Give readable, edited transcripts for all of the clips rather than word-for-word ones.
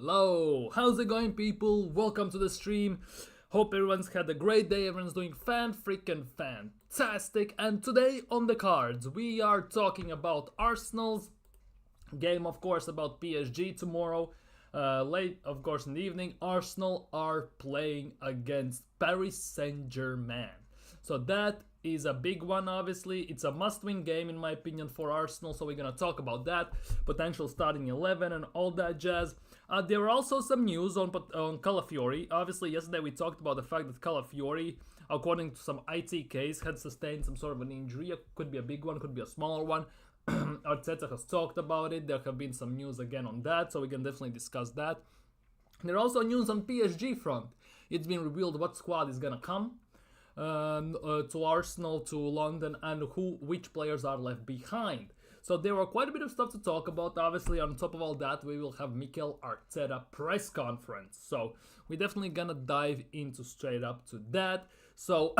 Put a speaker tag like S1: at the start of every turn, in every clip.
S1: Hello, how's it going, people? Welcome to the stream. Hope everyone's had a great day. Everyone's doing freaking fantastic. And today on the cards, we are talking about Arsenal's game, of course, about PSG tomorrow. Late, of course, in the evening, Arsenal are playing against Paris Saint-Germain. So that is a big one, obviously. It's a must-win game, in my opinion, for Arsenal. So we're going to talk about that, potential starting 11 and all that jazz. There are also some news on Calafiori. Obviously, yesterday we talked about the fact that Calafiori, according to some ITKs, had sustained some sort of an injury. It could be a big one, could be a smaller one. Arteta has talked about it. There have been some news again on that, so we can definitely discuss that. There are also news on PSG front. It's been revealed what squad is going to come to Arsenal, to London, and which players are left behind. So there are quite a bit of stuff to talk about. Obviously, on top of all that, we will have Mikel Arteta press conference. So we're definitely gonna dive into straight up to that. So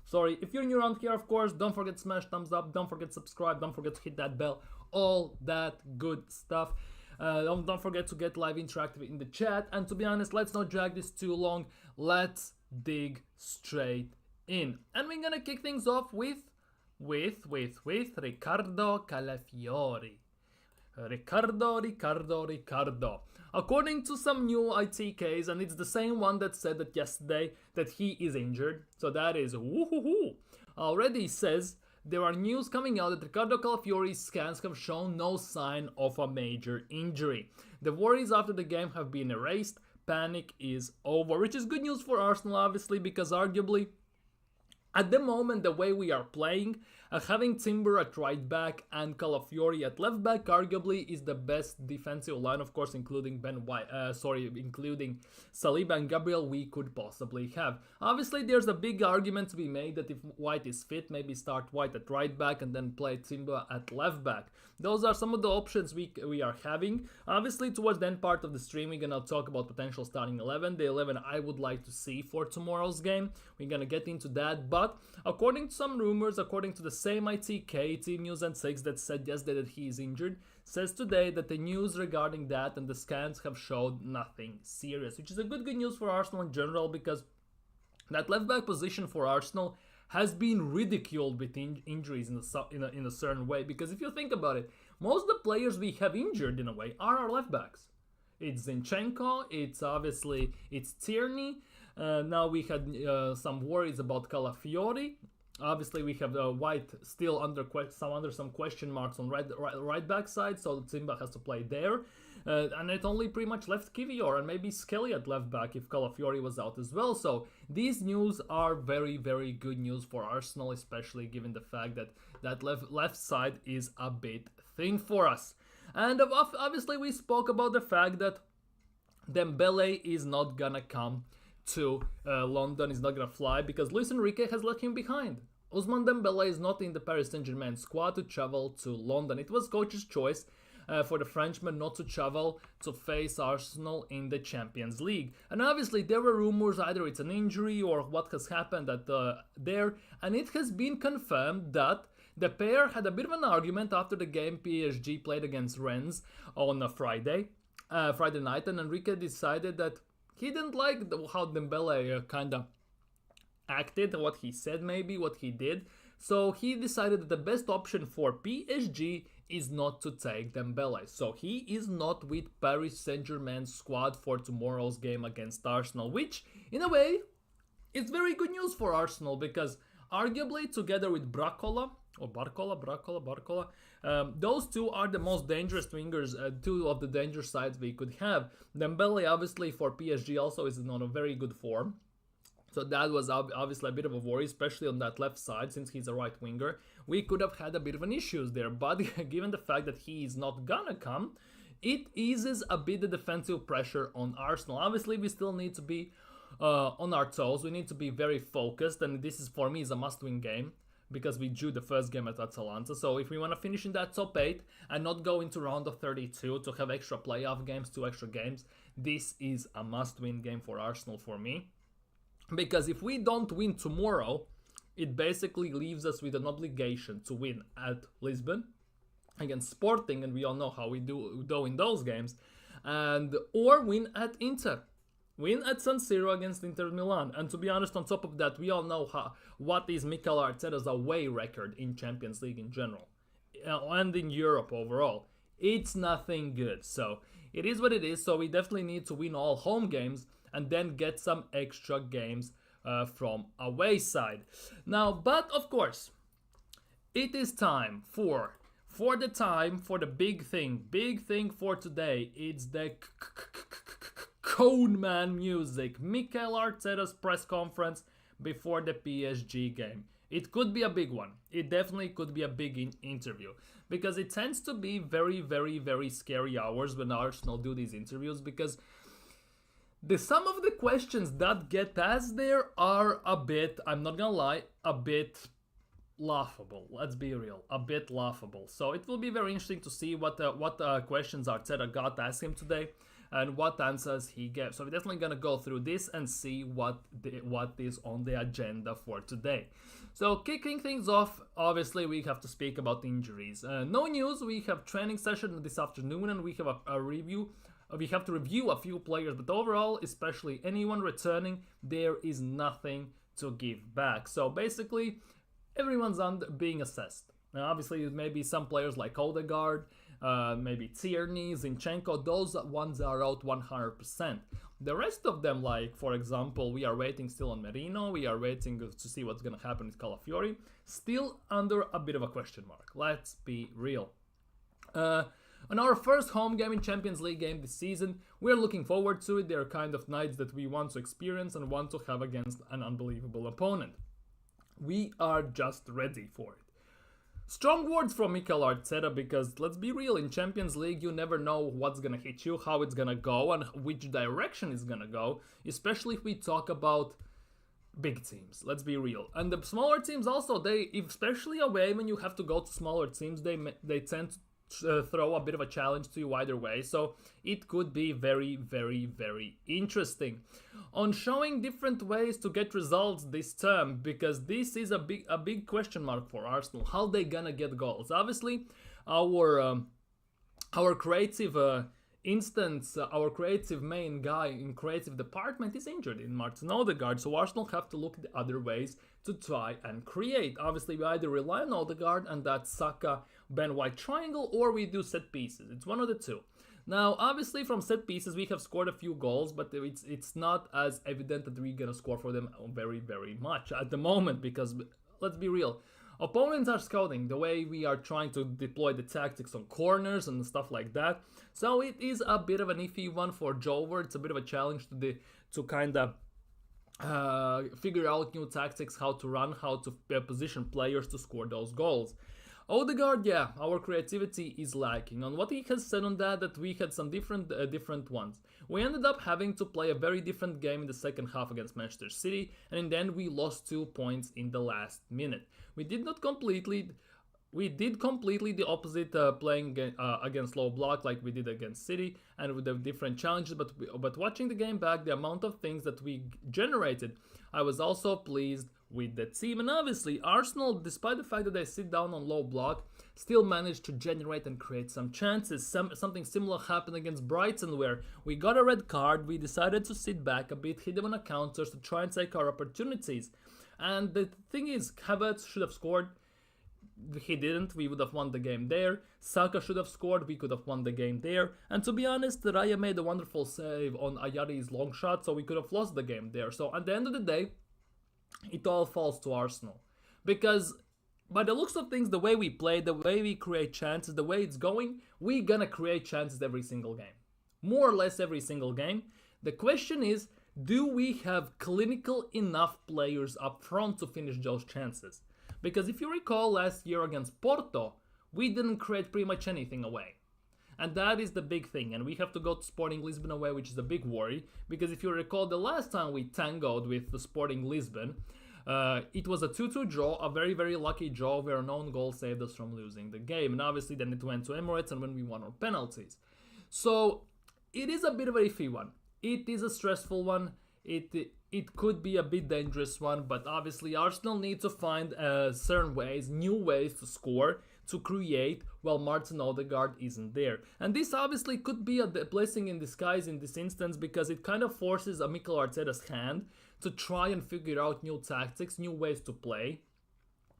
S1: sorry, if you're new around here, of course, don't forget to smash thumbs up, don't forget to subscribe, don't forget to hit that bell, all that good stuff. Don't forget to get live interactive in the chat. And to be honest, let's not drag this too long. Let's dig straight in. And we're gonna kick things off with Riccardo Calafiori. Riccardo. According to some new ITKs, and it's the same one that said that yesterday that he is injured. So that is woohoo. Already says there are news coming out that Riccardo Calafiori's scans have shown no sign of a major injury. The worries after the game have been erased. Panic is over, which is good news for Arsenal, obviously, because arguably at the moment, the way we are playing, having Timber at right back and Calafiori at left back arguably is the best defensive line, of course, including including Saliba and Gabriel we could possibly have. Obviously, there's a big argument to be made that if White is fit, maybe start White at right back and then play Timber at left back. Those are some of the options we are having. Obviously, towards the end part of the stream, we're gonna talk about potential starting 11. The 11 I would like to see for tomorrow's game. We're gonna get into that, but according to some rumors, according to the same ITK, Team News and 6 that said yesterday that he is injured, says today that the news regarding that and the scans have showed nothing serious, which is a good news for Arsenal in general, because that left back position for Arsenal has been ridiculed with injuries in a certain way. Because if you think about it, most of the players we have injured in a way are our left backs. It's Zinchenko, it's Tierney. Now we had some worries about Calafiori. Obviously, we have White still under some question marks on right back side, so Simba has to play there. And it only pretty much left Kivior and maybe Skelly at left back if Calafiori was out as well. So these news are very, very good news for Arsenal, especially given the fact that that left side is a bit thin for us. And obviously, we spoke about the fact that Dembele is not gonna come to London, is not gonna fly because Luis Enrique has left him behind. Ousmane Dembele is not in the Paris Saint-Germain squad to travel to London. It was coach's choice for the Frenchman not to travel to face Arsenal in the Champions League. And obviously there were rumors either it's an injury or what has happened there, and it has been confirmed that the pair had a bit of an argument after the game PSG played against Rennes on a Friday night, and Enrique decided that he didn't like how Dembele kind of acted, what he said maybe, what he did. So he decided that the best option for PSG is not to take Dembele. So he is not with Paris Saint-Germain's squad for tomorrow's game against Arsenal, which in a way is very good news for Arsenal because arguably together with Barcola, those two are the most dangerous wingers, two of the danger sides we could have. Dembele obviously for PSG also is not a very good form. So that was obviously a bit of a worry, especially on that left side, since he's a right winger. We could have had a bit of an issues there, but given the fact that he is not gonna come, it eases a bit the defensive pressure on Arsenal. Obviously, we still need to be on our toes. We need to be very focused, and this is for me is a must-win game because we drew the first game at Atalanta. So if we want to finish in that top 8 and not go into round of 32 to have extra playoff games, 2 extra games, this is a must-win game for Arsenal for me. Because if we don't win tomorrow, it basically leaves us with an obligation to win at Lisbon against Sporting, and we all know how we do in those games. and or win at Inter. Win at San Siro against Inter Milan. And to be honest, on top of that, we all know what is Mikel Arteta's away record in Champions League in general. And in Europe overall. It's nothing good. So it is what it is. So we definitely need to win all home games and then get some extra games from away side. Now, but of course, it is time for the big thing for today. It's the Cone Man music. Mikel Arteta's press conference before the PSG game. It could be a big one. It definitely could be a big interview. Because it tends to be very, very, very scary hours when Arsenal do these interviews. Because some of the questions that get asked there are a bit, I'm not gonna lie, a bit laughable. Let's be real, a bit laughable. So it will be very interesting to see what questions Arteta got asked him today and what answers he gave. So we're definitely gonna go through this and see what is on the agenda for today. So kicking things off, obviously we have to speak about injuries. No news. We have training session this afternoon and we have a review. We have to review a few players, but overall, especially anyone returning, there is nothing to give back. So basically, everyone's being assessed. Now, obviously, maybe some players like Odegaard, maybe Tierney, Zinchenko, those ones are out 100%. The rest of them, like, for example, we are waiting still on Merino, we are waiting to see what's going to happen with Calafiori, still under a bit of a question mark. Let's be real. On our first home game in Champions League game this season, we're looking forward to it. They're kind of nights that we want to experience and want to have against an unbelievable opponent. We are just ready for it. Strong words from Mikel Arteta because, let's be real, in Champions League you never know what's gonna hit you, how it's gonna go, and which direction it's gonna go, especially if we talk about big teams. Let's be real. And the smaller teams also, especially away when you have to go to smaller teams, they tend to throw a bit of a challenge to you either way, so it could be very, very, very interesting on showing different ways to get results this term, because this is a big question mark for Arsenal. How they gonna get goals? Obviously, our creative our creative main guy in creative department is injured in Martin Odegaard, so Arsenal have to look at other ways to try and create. Obviously, we either rely on Odegaard and that Saka Ben White triangle, or we do set pieces. It's one of the two. Now, obviously, from set pieces, we have scored a few goals, but it's not as evident that we're gonna score for them very, very much at the moment, because let's be real, opponents are scouting the way we are trying to deploy the tactics on corners and stuff like that. So it is a bit of an iffy one for Jover. It's a bit of a challenge to kind of figure out new tactics, how to run, how to position players to score those goals. Odegaard, yeah, our creativity is lacking. On what he has said on that we had some different ones. We ended up having to play a very different game in the second half against Manchester City, and in the end we lost 2 points in the last minute. We did completely the opposite, playing against low block like we did against City, and with the different challenges. But watching the game back, the amount of things that we generated, I was also pleased with the team. And obviously, Arsenal, despite the fact that they sit down on low block, still managed to generate and create some chances. Something similar happened against Brighton, where we got a red card, we decided to sit back a bit, hit them on the counters to try and take our opportunities. And the thing is, Havertz should have scored. He didn't. We would have won the game there. Saka should have scored. We could have won the game there. And to be honest, Raya made a wonderful save on Ayari's long shot, so we could have lost the game there. So at the end of the day, it all falls to Arsenal. Because by the looks of things, the way we play, the way we create chances, the way it's going, we're gonna create chances every single game. More or less every single game. The question is, do we have clinical enough players up front to finish those chances? Because if you recall last year against Porto, we didn't create pretty much anything away. And that is the big thing. And we have to go to Sporting Lisbon away, which is a big worry. Because if you recall, the last time we tangoed with the Sporting Lisbon, it was a 2-2 draw, a very, very lucky draw where an own goal saved us from losing the game. And obviously then it went to Emirates and when we won on penalties. So it is a bit of an iffy one. It is a stressful one. It could be a bit dangerous one, but obviously Arsenal need to find certain ways, new ways to score, to create while Martin Odegaard isn't there. And this obviously could be a blessing in disguise in this instance, because it kind of forces a Mikel Arteta's hand to try and figure out new tactics, new ways to play,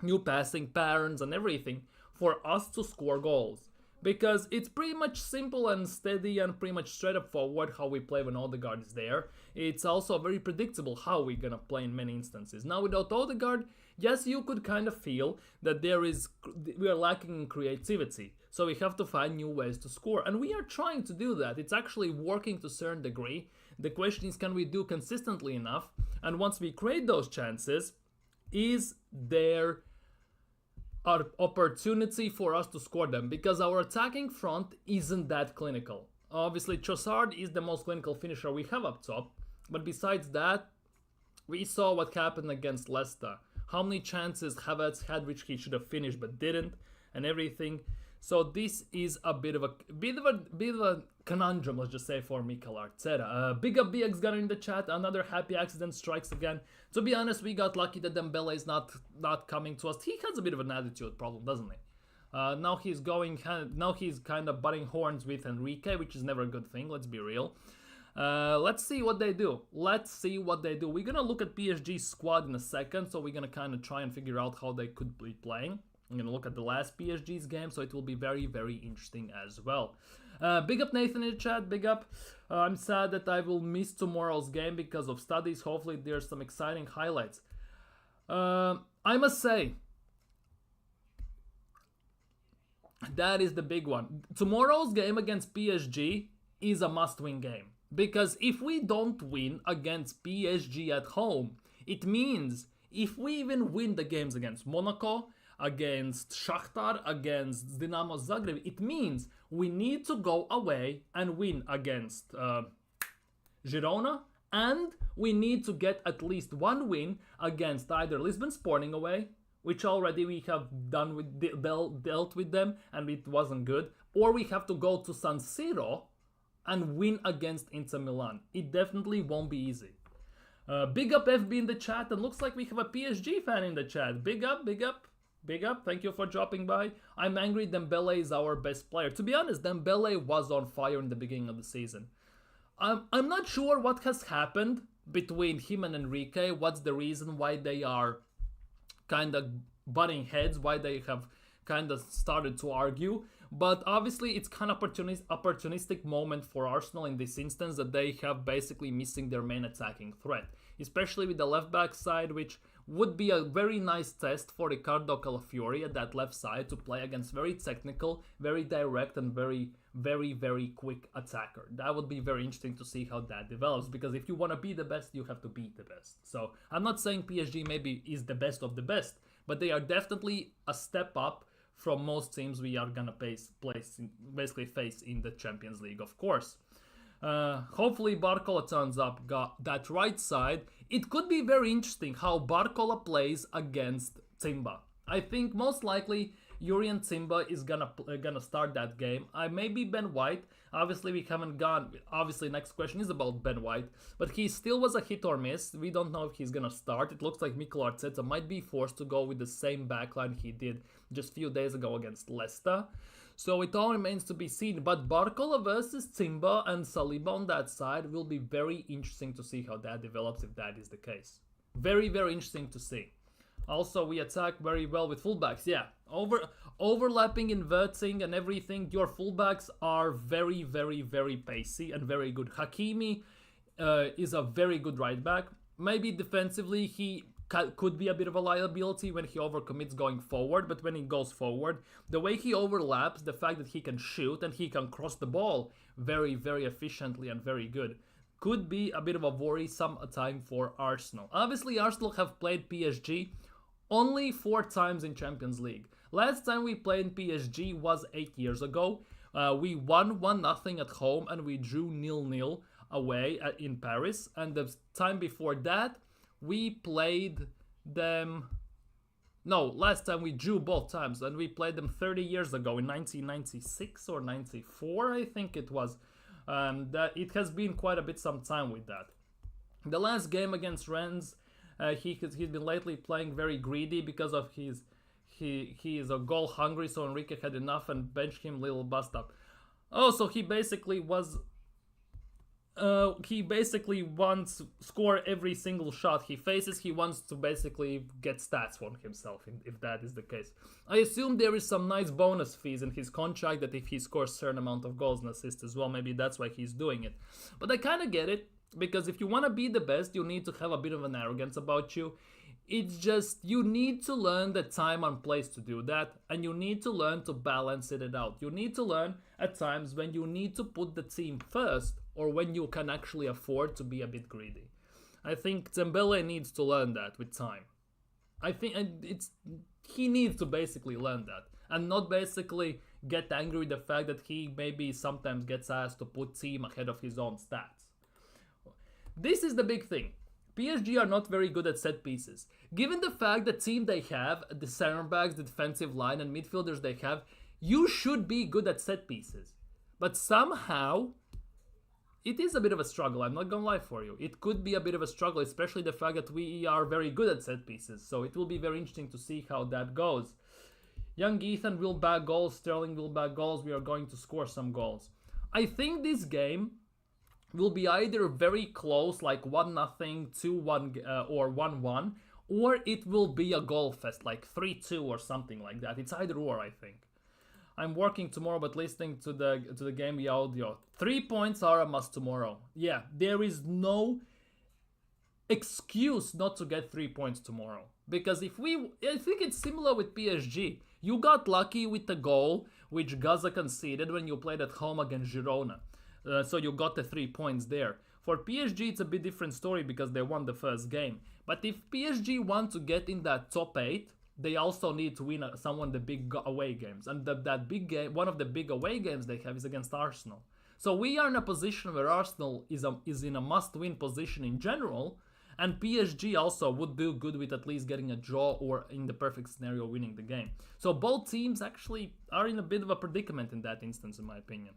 S1: new passing patterns and everything for us to score goals. Because it's pretty much simple and steady and pretty much straight up forward how we play when Odegaard is there. It's also very predictable how we're gonna play in many instances. Now without Odegaard, yes, you could kind of feel that we are lacking in creativity. So we have to find new ways to score. And we are trying to do that. It's actually working to a certain degree. The question is, can we do consistently enough? And once we create those chances, is there an opportunity for us to score them? Because our attacking front isn't that clinical. Obviously, Trossard is the most clinical finisher we have up top. But besides that, we saw what happened against Leicester. How many chances Havertz had which he should have finished but didn't, and everything. So this is a bit of a conundrum, let's just say, for Mikel Arteta. Big up BX Gunner in the chat. Another happy accident strikes again. To be honest, we got lucky that Dembele is not coming to us. He has a bit of an attitude problem, doesn't he? Now he's kind of butting horns with Enrique, which is never a good thing. Let's be real. Let's see what they do. We're gonna look at PSG's squad in a second, so we're gonna kind of try and figure out how they could be playing. I'm gonna look at the last PSG's game, so it will be very, very interesting as well. Big up Nathan in the chat, big up. I'm sad that I will miss tomorrow's game because of studies. Hopefully there's some exciting highlights. I must say, that is the big one. Tomorrow's game against PSG is a must-win game. Because if we don't win against PSG at home, it means if we even win the games against Monaco, against Shakhtar, against Dinamo Zagreb, it means we need to go away and win against Girona, and we need to get at least one win against either Lisbon Sporting away, which already we have dealt with them and it wasn't good, or we have to go to San Siro and win against Inter Milan. It definitely won't be easy. Big up FB in the chat, and looks like we have a PSG fan in the chat. Big up, big up. Big up, thank you for dropping by. I'm angry Dembele is our best player. To be honest, Dembele was on fire in the beginning of the season. I'm not sure what has happened between him and Enrique. What's the reason why they are kind of butting heads, why they have kind of started to argue. But obviously it's kind of opportunistic moment for Arsenal in this instance, that they have basically missing their main attacking threat. Especially with the left back side, which would be a very nice test for Ricardo Calafiori at that left side to play against very technical, very direct and very, very, very quick attacker. That would be very interesting to see how that develops, because if you want to be the best, you have to beat the best. So I'm not saying PSG maybe is the best of the best, but they are definitely a step up from most teams we are gonna face in the Champions League, of course. Hopefully Barcola turns up got that right side. It could be very interesting how Barcola plays against Timber. I think most likely Jurriën Timber is gonna start that game. Maybe Ben White. Obviously we haven't gone. Obviously next question is about Ben White, but he still was a hit or miss. We don't know if he's gonna start. It looks like Mikel Arteta might be forced to go with the same backline he did just a few days ago against Leicester. So it all remains to be seen. But Barcola versus Timber and Saliba on that side will be very interesting to see how that develops if that is the case. Very, very interesting to see. Also, we attack very well with fullbacks. Yeah, overlapping, inverting and everything. Your fullbacks are very, very, very pacey and very good. Hakimi is a very good right back. Maybe defensively he could be a bit of a liability when he overcommits going forward, but when he goes forward, the way he overlaps, the fact that he can shoot and he can cross the ball very, very efficiently and very good, could be a bit of a worrisome time for Arsenal. Obviously, Arsenal have played PSG only 4 times in Champions League. Last time we played PSG was 8 years ago. We won 1-0 at home and we drew 0-0 away in Paris. And the time before that, we played them... No, last time we drew both times and we played them 30 years ago in 1996 or 94, I think it was. It has been quite a bit some time with that. The last game against Rennes, he's been lately playing very greedy because of he is a goal hungry, so Enrique had enough and benched him, little bust up. Oh, so he basically wants score every single shot he faces. He wants to basically get stats for himself, if that is the case. I assume there is some nice bonus fees in his contract that if he scores a certain amount of goals and assists as well, maybe that's why he's doing it. But I kind of get it, because if you want to be the best, you need to have a bit of an arrogance about you. It's just, you need to learn the time and place to do that, and you need to learn to balance it out. You need to learn at times when you need to put the team first, or when you can actually afford to be a bit greedy. I think Dembele needs to learn that with time. I think he needs to basically learn that, and not basically get angry with the fact that he maybe sometimes gets asked to put team ahead of his own stats. This is the big thing. PSG are not very good at set pieces. Given the fact that team they have, the center backs, the defensive line and midfielders they have, you should be good at set pieces. But somehow, it is a bit of a struggle, I'm not gonna lie for you. It could be a bit of a struggle, especially the fact that we are very good at set pieces. So it will be very interesting to see how that goes. Young Ethan will bag goals, Sterling will bag goals, we are going to score some goals. I think this game will be either very close, like 1-0, 2-1, or 1-1, or it will be a goal fest, like 3-2 or something like that. It's either or, I think. I'm working tomorrow, but listening to the game via audio. 3 points are a must tomorrow. Yeah, there is no excuse not to get 3 points tomorrow. Because I think it's similar with PSG. You got lucky with the goal which Gaza conceded when you played at home against Girona. So you got the 3 points there. For PSG, it's a bit different story because they won the first game. But if PSG want to get in that top 8, they also need to win some of the big away games. And that big game, one of the big away games they have is against Arsenal. So we are in a position where Arsenal is in a must-win position in general. And PSG also would do good with at least getting a draw or, in the perfect scenario, winning the game. So both teams actually are in a bit of a predicament in that instance, in my opinion.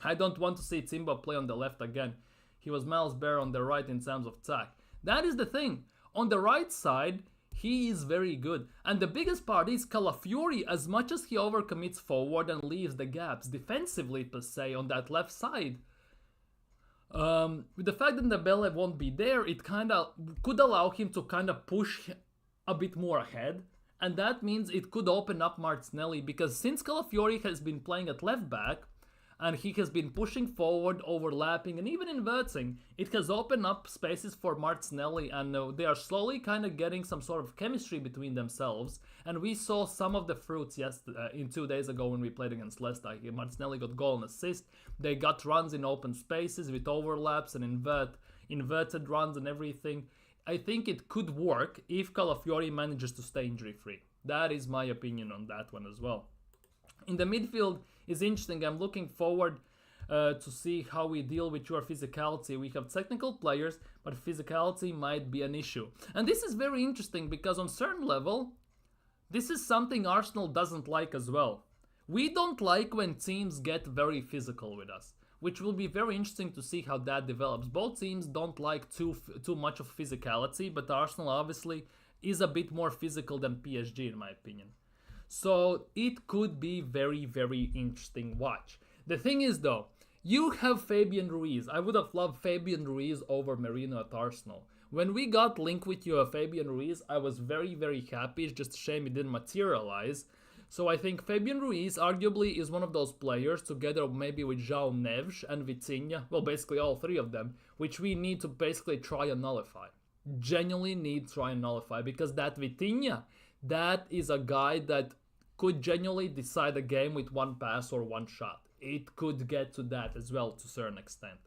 S1: I don't want to see Timba play on the left again. He was miles better on the right in terms of attack. That is the thing. On the right side, he is very good. And the biggest part is Calafiori, as much as he overcommits forward and leaves the gaps defensively per se on that left side. With the fact that Dembele won't be there, it kind of could allow him to kind of push a bit more ahead. And that means it could open up Martinelli, because since Calafiori has been playing at left back, and he has been pushing forward, overlapping, and even inverting, it has opened up spaces for Martinelli, and they are slowly kind of getting some sort of chemistry between themselves. And we saw some of the fruits 2 days ago when we played against Leicester. Martinelli got goal and assist. They got runs in open spaces with overlaps and inverted runs and everything. I think it could work if Calafiori manages to stay injury-free. That is my opinion on that one as well. In the midfield is interesting. I'm looking forward to see how we deal with your physicality. We have technical players, but physicality might be an issue. And this is very interesting because on certain level, this is something Arsenal doesn't like as well. We don't like when teams get very physical with us, which will be very interesting to see how that develops. Both teams don't like too much of physicality, but Arsenal obviously is a bit more physical than PSG in my opinion. So it could be very, very interesting watch. The thing is though, you have Fabian Ruiz. I would have loved Fabian Ruiz over Merino at Arsenal. When we got linked with you, Fabian Ruiz, I was very, very happy. It's just a shame it didn't materialize. So I think Fabian Ruiz arguably is one of those players, together maybe with João Neves and Vitinha, well basically all three of them, which we need to basically try and nullify. Genuinely need to try and nullify, because that Vitinha, that is a guy that could genuinely decide a game with one pass or one shot. It could get to that as well to a certain extent.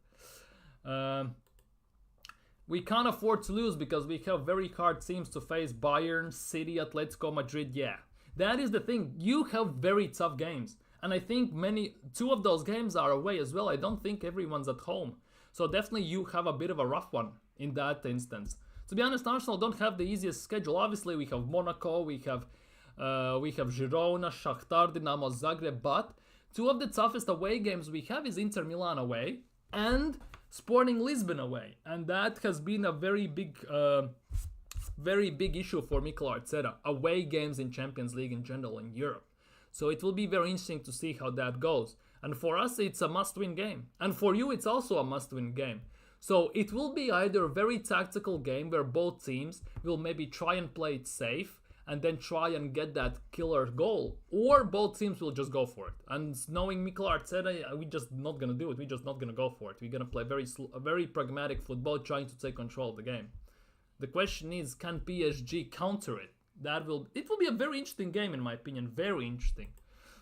S1: We can't afford to lose because we have very hard teams to face: Bayern, City, Atletico Madrid. Yeah, that is the thing. You have very tough games. And I think two of those games are away as well. I don't think everyone's at home. So definitely you have a bit of a rough one in that instance. To be honest, Arsenal don't have the easiest schedule. Obviously, we have Monaco, we have Girona, Shakhtar, Dinamo Zagreb, but two of the toughest away games we have is Inter Milan away and Sporting Lisbon away. And that has been a very big very big issue for Mikel Arteta, away games in Champions League in general in Europe. So it will be very interesting to see how that goes. And for us, it's a must-win game. And for you, it's also a must-win game. So it will be either a very tactical game where both teams will maybe try and play it safe and then try and get that killer goal, or both teams will just go for it. And knowing Mikel Arteta, we're just not going to do it. We're just not going to go for it. We're going to play very pragmatic football, trying to take control of the game. The question is, can PSG counter it? It will be a very interesting game, in my opinion. Very interesting.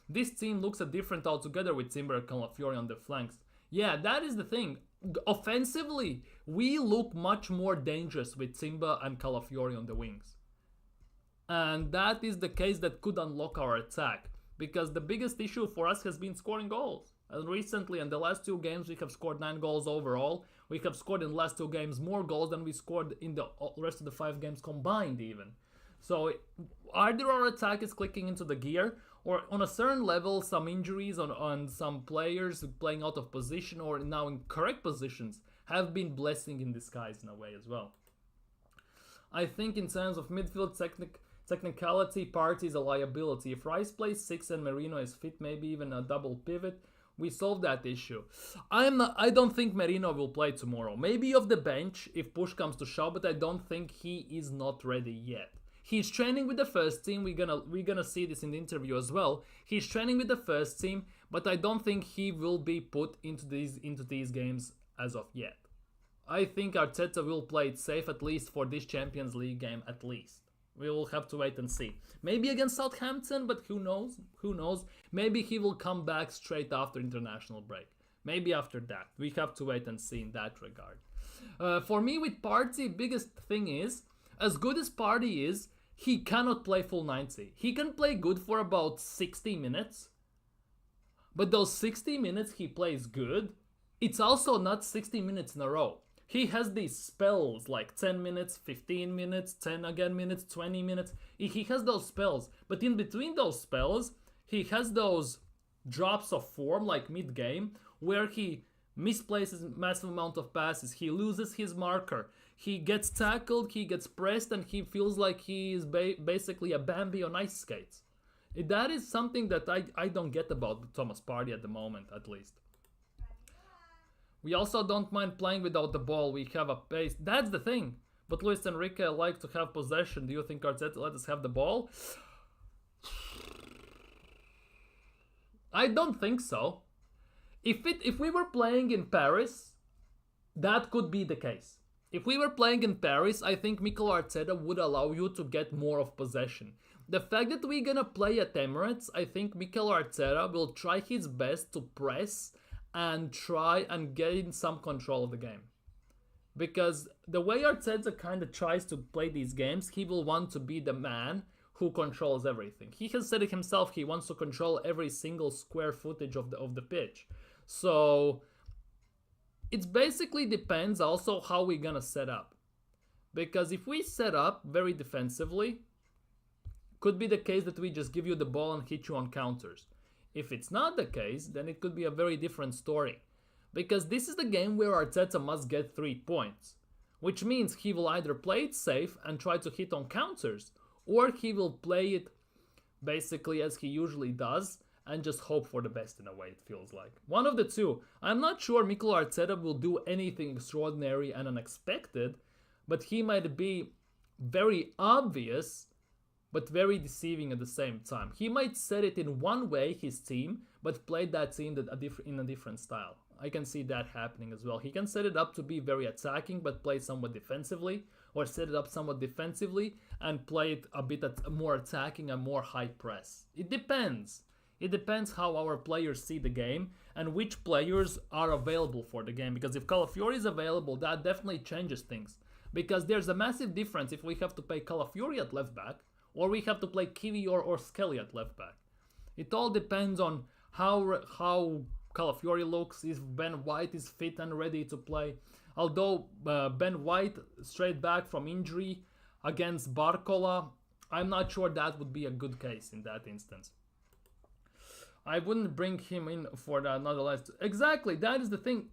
S1: This team looks different altogether with Timber and Calafiori on the flanks. Yeah, that is the thing. Offensively, we look much more dangerous with Timber and Calafiori on the wings. And that is the case that could unlock our attack. Because the biggest issue for us has been scoring goals. And recently, in the last 2 games, we have scored 9 goals overall. We have scored in the last 2 games more goals than we scored in the rest of the 5 games combined even. So either our attack is clicking into the gear, or on a certain level, some injuries on some players playing out of position or now in correct positions have been blessing in disguise in a way as well. I think in terms of midfield technicality, Partey is a liability. If Rice plays 6 and Merino is fit, maybe even a double pivot, we solve that issue. I don't think Merino will play tomorrow. Maybe off the bench if push comes to shove, but I don't think he is not ready yet. He's training with the first team. We're gonna see this in the interview as well. He's training with the first team, but I don't think he will be put into these games as of yet. I think Arteta will play it safe, at least for this Champions League game, at least. We will have to wait and see. Maybe against Southampton, but who knows? Who knows? Maybe he will come back straight after international break. Maybe after that. We have to wait and see in that regard. For me with Partey, biggest thing is, as good as Partey is, he cannot play full 90. He can play good for about 60 minutes. But those 60 minutes he plays good, it's also not 60 minutes in a row. He has these spells like 10 minutes, 15 minutes, 10 again minutes, 20 minutes. He has those spells. But in between those spells, he has those drops of form like mid-game where he misplaces massive amount of passes. He loses his marker. He gets tackled, he gets pressed, and he feels like he is basically a Bambi on ice skates. That is something that I don't get about Thomas Partey at the moment, at least. We also don't mind playing without the ball. We have a pace. That's the thing. But Luis Enrique like to have possession. Do you think Arteta let us have the ball? I don't think so. If we were playing in Paris, that could be the case. If we were playing in Paris, I think Mikel Arteta would allow you to get more of possession. The fact that we're gonna play at Emirates, I think Mikel Arteta will try his best to press and try and gain some control of the game. Because the way Arteta kind of tries to play these games, he will want to be the man who controls everything. He has said it himself, he wants to control every single square footage of the pitch. So it basically depends also how we're gonna set up. Because if we set up very defensively, could be the case that we just give you the ball and hit you on counters. If it's not the case, then it could be a very different story. Because this is the game where Arteta must get 3 points. Which means he will either play it safe and try to hit on counters, or he will play it basically as he usually does and just hope for the best in a way, it feels like. One of the two. I'm not sure Mikel Arteta will do anything extraordinary and unexpected, but he might be very obvious but very deceiving at the same time. He might set it in one way, his team, but play that team in a different style. I can see that happening as well. He can set it up to be very attacking, but play somewhat defensively, or set it up somewhat defensively and play it a bit more attacking and more high press. It depends. It depends how our players see the game and which players are available for the game. Because if Calafiori is available, that definitely changes things. Because there's a massive difference if we have to play Calafiori at left back, or we have to play Kiwi or Skelly at left back. It all depends on how Calafiori looks, if Ben White is fit and ready to play. Although Ben White straight back from injury against Barcola, I'm not sure that would be a good case in that instance. I wouldn't bring him in for another last. Exactly, that is the thing.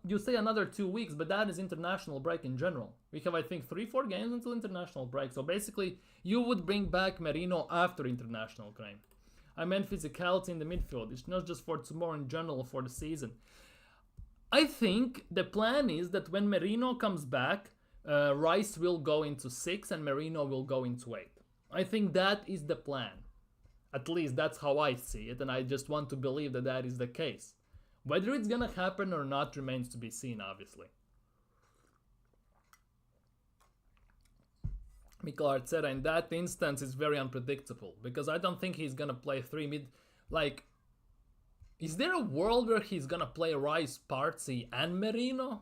S1: You say another 2 weeks, but that is international break in general. We have, I think, 3-4 games until international break. So basically, you would bring back Merino after international break. I meant physicality in the midfield. It's not just for tomorrow in general, for the season. I think the plan is that when Merino comes back, Rice will go into 6 and Merino will go into 8. I think that is the plan. At least that's how I see it, and I just want to believe that that is the case. Whether it's gonna happen or not remains to be seen, obviously. Mikel Arteta in that instance is very unpredictable, because I don't think he's gonna play 3 mid. Like, is there a world where he's gonna play Rice, Partsy, and Merino?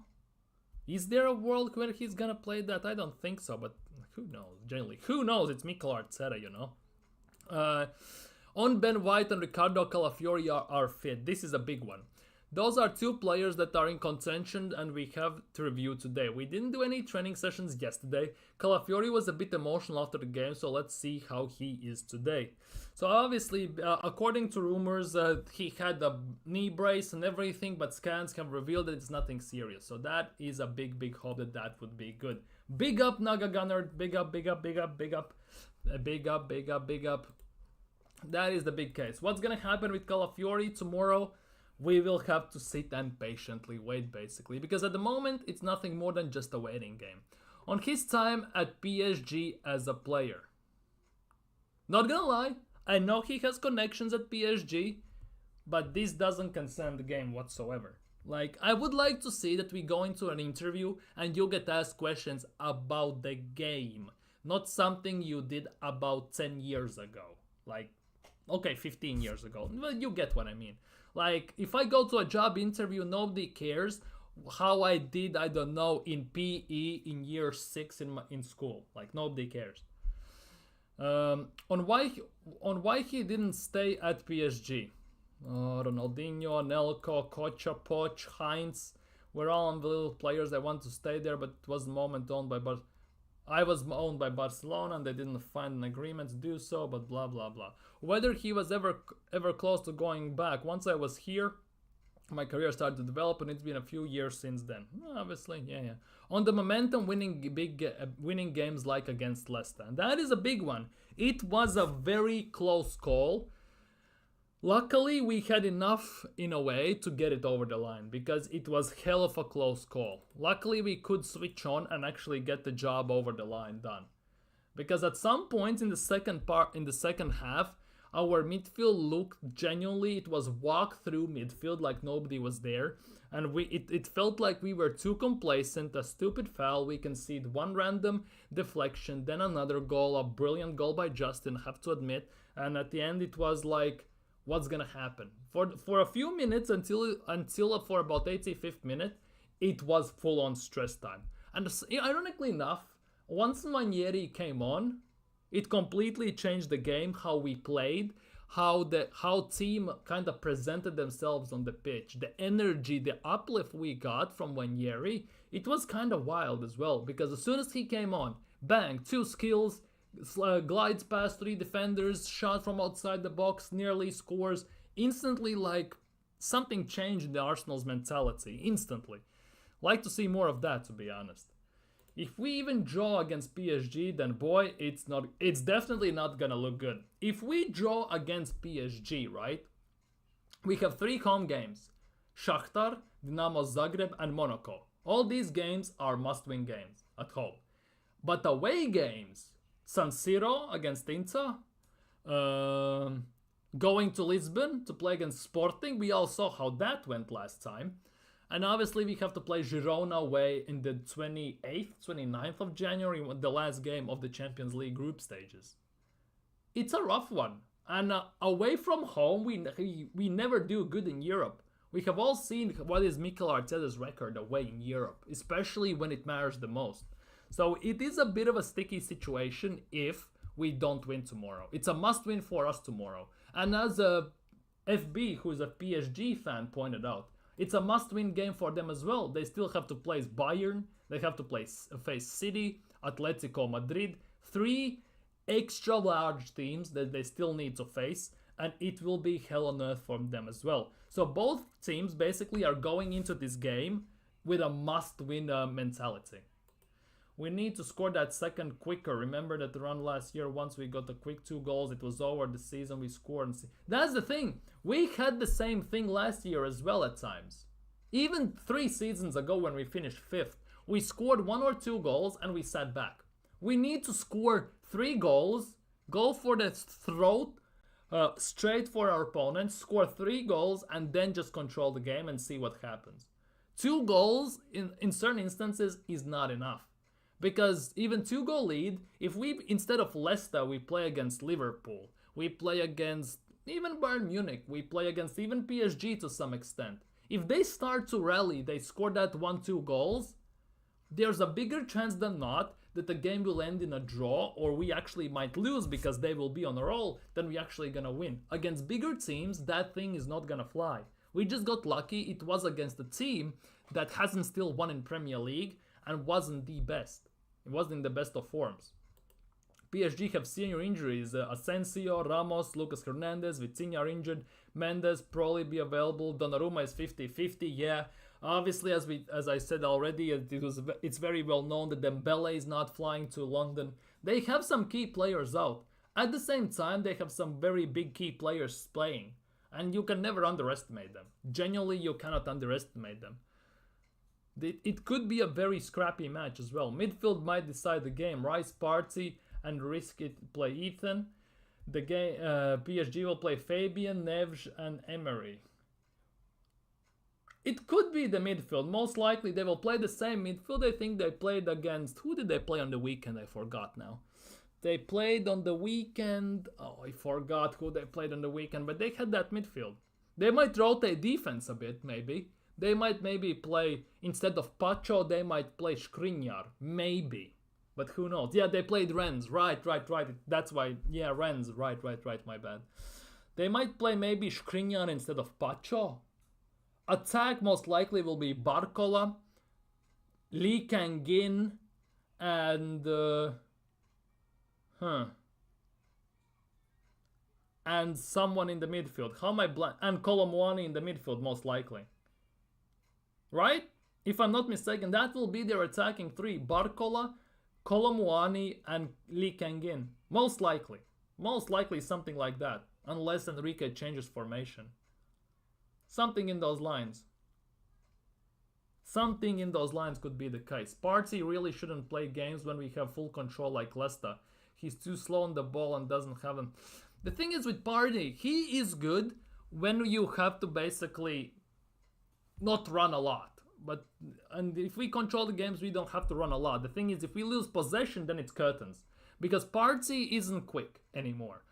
S1: Is there a world where he's gonna play that? I don't think so, but who knows? Generally, who knows? It's Mikel Arteta, you know. On Ben White and Ricardo Calafiori are fit. This is a big one. Those are 2 players that are in contention and we have to review today. We didn't do any training sessions yesterday. Calafiori was a bit emotional after the game, so let's see how he is today. So obviously, according to rumors, he had a knee brace and everything, but scans have revealed that it's nothing serious. So that is a big hope that that would be good. Big up, Naga Gunner. Big up. Big up. That is the big case. What's gonna happen with Calafiori tomorrow? We will have to sit and patiently wait, basically, because at the moment it's nothing more than just a waiting game. On his time at PSG as a player, not gonna lie, I know he has connections at PSG, but this doesn't concern the game whatsoever. Like, I would like to see that we go into an interview and you get asked questions about the game, not something you did about 10 years ago. Like, okay, 15 years ago. Well, you get what I mean. Like, if I go to a job interview, nobody cares how I did, I don't know, in PE in year 6 in school. Like, nobody cares. On why he didn't stay at PSG. Ronaldinho, Anelka, Kocha, Poch, Heinz were all unbelievable players that want to stay there, but it was the moment owned by I was owned by Barcelona and they didn't find an agreement to do so, but blah blah blah. Whether he was ever close to going back. Once I was here, my career started to develop and it's been a few years since then. Obviously, yeah. On the momentum, winning games like against Leicester. And that is a big one. It was a very close call. Luckily, we had enough, in a way, to get it over the line, because it was hell of a close call. Luckily, we could switch on and actually get the job over the line done. Because at some point in the second half, our midfield looked genuinely, it was walk through midfield like nobody was there. And it felt like we were too complacent, a stupid foul, we conceded one random deflection, then another goal, a brilliant goal by Justin, have to admit. And at the end, it was like, what's gonna happen? For a few minutes until for about 85th minute, it was full on stress time. And ironically enough, once Manieri came on, it completely changed the game, how we played, how team kind of presented themselves on the pitch, the energy, the uplift we got from Manieri. It was kind of wild as well, because as soon as he came on, bang, 2 skills, glides past 3 defenders, shot from outside the box, nearly scores. Instantly, like, something changed in the Arsenal's mentality. Instantly. Like to see more of that, to be honest. If we even draw against PSG, then boy, it's definitely not gonna look good. If we draw against PSG, right, we have 3 home games. Shakhtar, Dinamo Zagreb, and Monaco. All these games are must-win games at home. But away games, San Siro against Inter, going to Lisbon to play against Sporting. We all saw how that went last time. And obviously we have to play Girona away in the 28th, 29th of January, the last game of the Champions League group stages. It's a rough one. And away from home, we never do good in Europe. We have all seen what is Mikel Arteta's record away in Europe, especially when it matters the most. So it is a bit of a sticky situation if we don't win tomorrow. It's a must-win for us tomorrow. And as a FB, who is a PSG fan, pointed out, it's a must-win game for them as well. They still have to play Bayern, they have to face City, Atletico Madrid, 3 extra large teams that they still need to face. and it will be hell on earth for them as well. So both teams basically are going into this game with a must-win mentality. We need to score that second quicker. Remember that run last year, once we got the quick 2 goals, it was over the season, we scored. That's the thing. We had the same thing last year as well at times. Even 3 seasons ago when we finished 5th, we scored 1 or 2 goals and we sat back. We need to score 3 goals, go for the throat, straight for our opponent, score 3 goals, and then just control the game and see what happens. 2 goals in certain instances is not enough. Because even 2-goal lead, if we, instead of Leicester, we play against Liverpool, we play against even Bayern Munich, we play against even PSG to some extent. If they start to rally, they score that 1-2 goals, there's a bigger chance than not that the game will end in a draw, or we actually might lose because they will be on a roll, then we're actually gonna win. Against bigger teams, that thing is not gonna fly. We just got lucky. It was against a team that hasn't still won in Premier League and wasn't the best. It wasn't in the best of forms. PSG have senior injuries. Asensio, Ramos, Lucas Hernandez, Vitinha are injured. Mendes probably be available. Donnarumma is 50-50. Yeah, obviously, as I said already, it's very well known that Dembele is not flying to London. They have some key players out. At the same time, they have some very big key players playing. And you can never underestimate them. Genuinely, you cannot underestimate them. It could be a very scrappy match as well. Midfield might decide the game. Rice, Party, and risk it play Ethan. The game PSG will play Fabian, Neves, and Emery. It could be the midfield. Most likely they will play the same midfield. I think they played against... Who did they play on the weekend? I forgot now. They played on the weekend... Oh, I forgot who they played on the weekend. But they had that midfield. They might rotate defense a bit, maybe. They might maybe play, instead of Pacho, they might play Skriniar. Maybe. But who knows? Yeah, they played Rennes. Right. That's why. Yeah, Rennes. Right, my bad. They might play maybe Skriniar instead of Pacho. Attack most likely will be Barcola, Lee Kang-in, and... and someone in the midfield. How am I blind? And Colomwani in the midfield, most likely. Right? If I'm not mistaken, that will be their attacking 3. Barcola, Colomwani, and Lee Kang-in. Most likely. Most likely something like that. Unless Enrique changes formation. Something in those lines. Something in those lines could be the case. Partey really shouldn't play games when we have full control like Leicester. He's too slow on the ball and doesn't have him. The thing is with Partey, he is good when you have to basically not run a lot. And if we control the games, we don't have to run a lot. The thing is, if we lose possession, then it's curtains. Because Partey isn't quick anymore.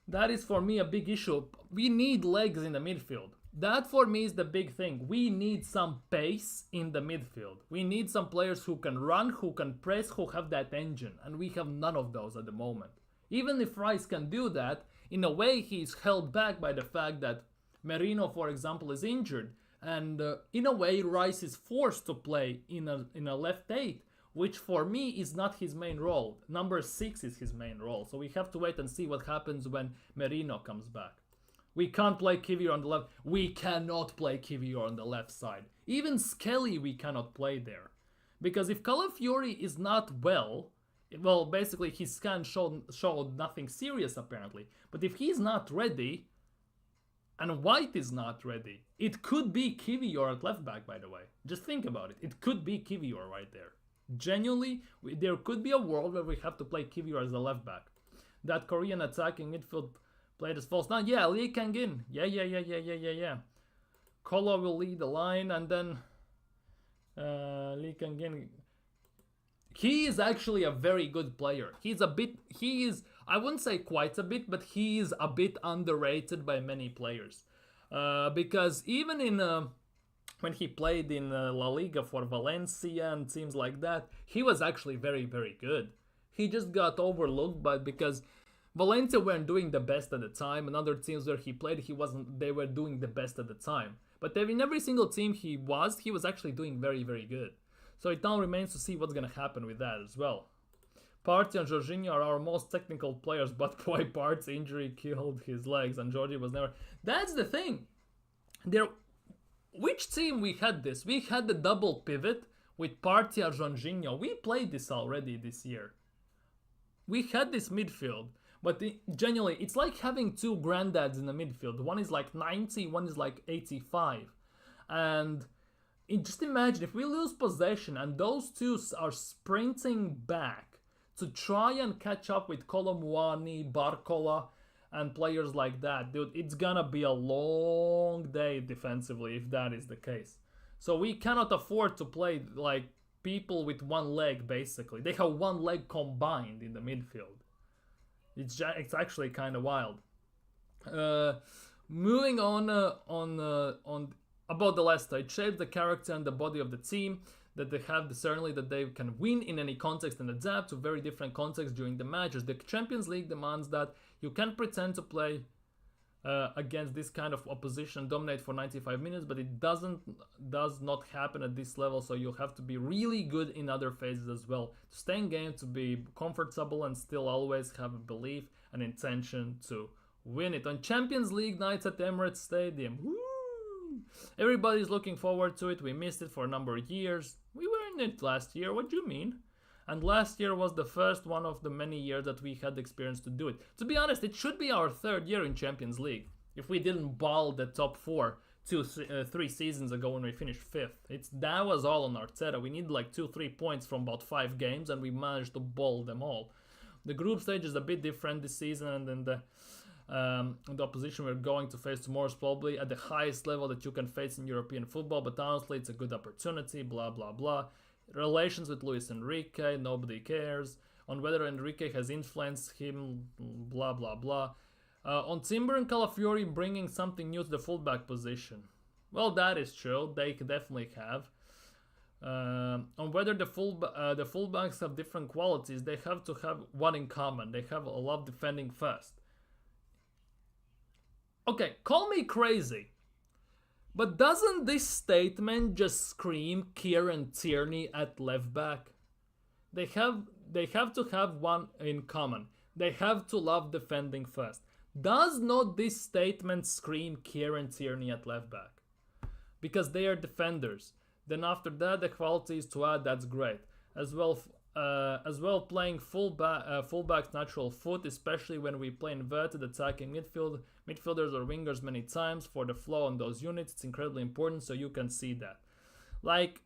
S1: That is for me a big issue. We need legs in the midfield. That for me is the big thing. We need some pace in the midfield. We need some players who can run, who can press, who have that engine. And we have none of those at the moment. Even if Rice can do that, in a way he's held back by the fact that Merino, for example, is injured. And in a way Rice is forced to play in a left 8. Which for me is not his main role. Number 6 is his main role. So we have to wait and see what happens when Merino comes back. We can't play Kivior on the left. We cannot play Kivior on the left side. Even Skelly we cannot play there. Because if Calafiori is not well, basically his scan showed nothing serious apparently. But if he's not ready, and White is not ready, it could be Kivior at left back, by the way. Just think about it. It could be Kivior right there. Genuinely, there could be a world where we have to play Kivior as a left back. That Korean attacking midfield played as false 9. Yeah, Lee Kang-in. Yeah. Kolo will lead the line, and then Lee Kang-in. He is actually a very good player. I wouldn't say quite a bit, but he is a bit underrated by many players. Because even in... when he played in La Liga for Valencia and teams like that, he was actually very, very good. He just got overlooked, but because Valencia weren't doing the best at the time, and other teams where he played, they were doing the best at the time. But in every single team he was actually doing very, very good. So it now remains to see what's going to happen with that as well. Partey and Jorginho are our most technical players, but boy, Partey's injury killed his legs, and Jordi was never. That's the thing. Which team we had this? We had the double pivot with Partey and Jorginho. We played this already this year. We had this midfield, but genuinely, it's like having two granddads in the midfield. One is like 90, one is like 85. And just imagine if we lose possession and those two are sprinting back to try and catch up with Colomwani, Barcola, and players like that. Dude, it's gonna be a long day defensively if that is the case. So we cannot afford to play like people with one leg, basically. They have one leg combined in the midfield. It's actually kind of wild. Moving on about the Leicester, it shapes the character and the body of the team that they have, certainly that they can win in any context and adapt to very different contexts during the matches. The Champions League demands that you can pretend to play against this kind of opposition, dominate for 95 minutes, but it does not happen at this level, so you have to be really good in other phases as well to stay in game, to be comfortable, and still always have a belief and intention to win it. On Champions League nights at the Emirates Stadium, woo! Everybody's looking forward to it. We missed it for a number of years. We were in it last year. What do you mean? And last year was the first one of the many years that we had the experience to do it. To be honest, it should be our third year in Champions League. If we didn't ball the top four 3 seasons ago when we finished 5th. That was all on Arteta. We needed like 2-3 points from about 5 games and we managed to ball them all. The group stage is a bit different this season, and then the opposition we're going to face tomorrow is probably at the highest level that you can face in European football, but honestly it's a good opportunity, blah blah blah. Relations with Luis Enrique, nobody cares. On whether Enrique has influenced him, blah blah blah. On Timber and Calafiori bringing something new to the fullback position. Well, that is true, they definitely have. On whether the fullbacks have different qualities, they have to have one in common. They have a love defending first. Okay, call me crazy, but doesn't this statement just scream Kieran Tierney at left back? They have to have one in common. They have to love defending first. Does not this statement scream Kieran Tierney at left back? Because they are defenders. Then after that, the qualities to add, that's great. As well, playing fullback's natural foot, especially when we play inverted attacking midfielders or wingers many times for the flow on those units. It's incredibly important, so you can see that. Like,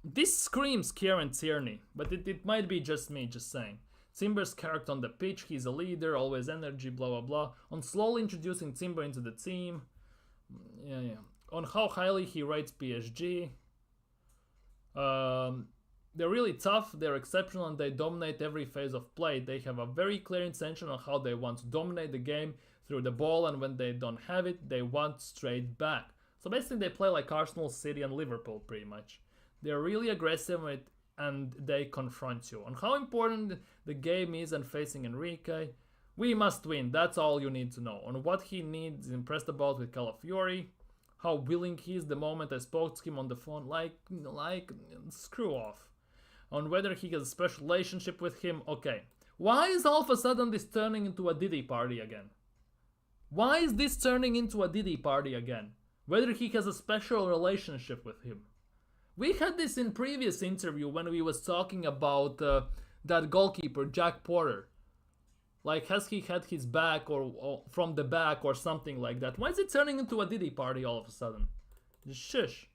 S1: this screams Kieran Tierney, but it might be just me just saying. Timber's character on the pitch, he's a leader, always energy, blah blah blah. On slowly introducing Timber into the team, yeah. On how highly he rates PSG. They're really tough, they're exceptional, and they dominate every phase of play. They have a very clear intention on how they want to dominate the game through the ball, and when they don't have it, they want straight back. So basically they play like Arsenal, City and Liverpool pretty much. They're really aggressive and they confront you. On how important the game is and facing Enrique, we must win, that's all you need to know. On what he needs, impressed about with Calafiori, how willing he is the moment I spoke to him on the phone, like screw off. On whether he has a special relationship with him, okay. Why is all of a sudden this turning into a Diddy party again? Why is this turning into a Diddy party again? Whether he has a special relationship with him. We had this in previous interview when we was talking about that goalkeeper, Jack Porter. Like, has he had his back or from the back or something like that? Why is it turning into a Diddy party all of a sudden? Just shush.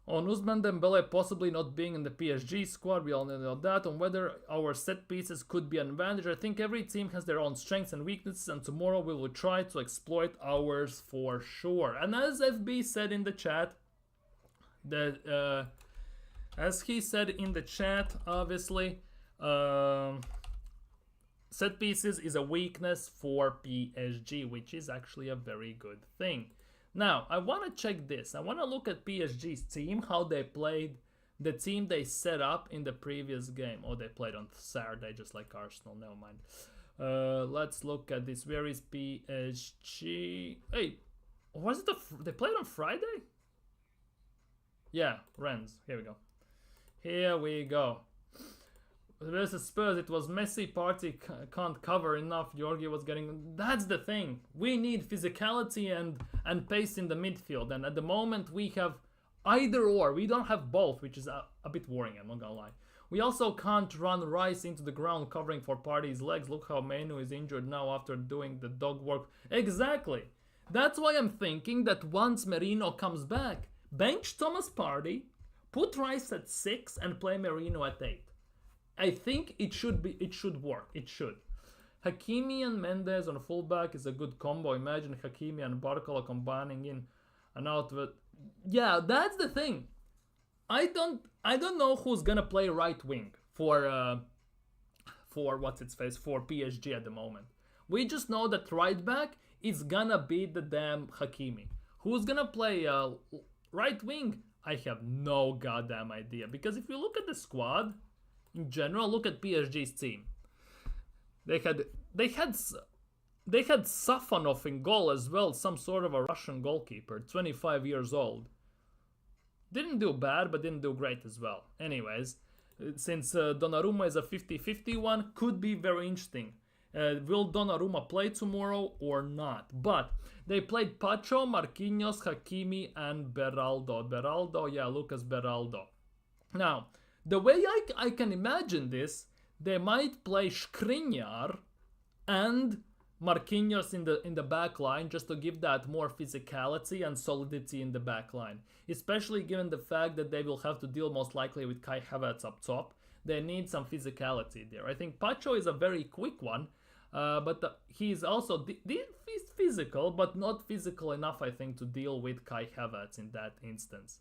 S1: On Ousmane Dembele possibly not being in the PSG squad, we all know that. On whether our set pieces could be an advantage, I think every team has their own strengths and weaknesses, and tomorrow we will try to exploit ours for sure. And as FB said in the chat, that as he said in the chat, obviously, set pieces is a weakness for PSG, which is actually a very good thing. Now, I want to check this. I want to look at PSG's team, how they played, the team they set up in the previous game. Oh, they played on Saturday, just like Arsenal. Never mind. Let's look at this. Where is PSG? Hey, was it they played on Friday? Yeah, Rennes. Here we go. Here we go. versus Spurs, it was Messi, Party can't cover enough. Georgie was getting. That's the thing. We need physicality and pace in the midfield, and at the moment we have either or. We don't have both, which is a bit worrying. I'm not gonna lie. We also can't run Rice into the ground covering for Party's legs. Look how Menu is injured now after doing the dog work. Exactly. That's why I'm thinking that once Merino comes back, bench Thomas Partey, put Rice at 6 and play Merino at 8. I think it should work. It should. Hakimi and Mendes on fullback is a good combo. Imagine Hakimi and Barcola combining in and out with. Yeah, that's the thing. I don't know who's gonna play right wing for what's its face for PSG at the moment. We just know that right back is gonna be the damn Hakimi. Who's gonna play right wing? I have no goddamn idea, because if you look at the squad in general, look at PSG's team. They had Safanov in goal as well, some sort of a Russian goalkeeper, 25 years old. Didn't do bad, but didn't do great as well. Anyways, since Donnarumma is a 50-50 one, could be very interesting. Will Donnarumma play tomorrow or not? But they played Pacho, Marquinhos, Hakimi, and Beraldo. Lucas Beraldo. Now, the way I can imagine this, they might play Skriniar and Marquinhos in the back line, just to give that more physicality and solidity in the back line. Especially given the fact that they will have to deal most likely with Kai Havertz up top. They need some physicality there. I think Pacho is a very quick one, but he's also he's physical, but not physical enough, I think, to deal with Kai Havertz in that instance.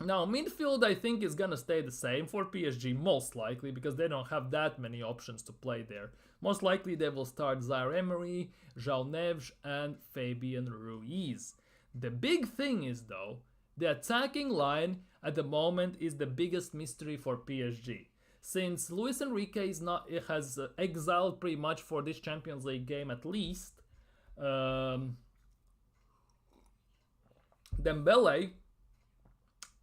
S1: Now, midfield, I think, is going to stay the same for PSG, most likely, because they don't have that many options to play there. Most likely, they will start Zaire Emery, João Neves, and Fabian Ruiz. The big thing is, though, the attacking line at the moment is the biggest mystery for PSG. Since Luis Enrique has exiled pretty much for this Champions League game at least, Dembele,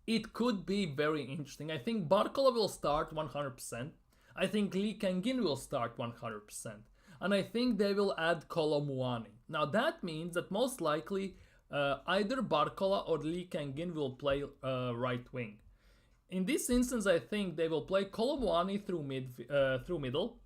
S1: it could be very interesting. I think Barcola will start 100%. I think Lee Kangin will start 100%. And I think they will add Kolo Muani. Now that means that most likely either Barcola or Lee Kangin will play right wing. In this instance, I think they will play Kolo Muani through middle.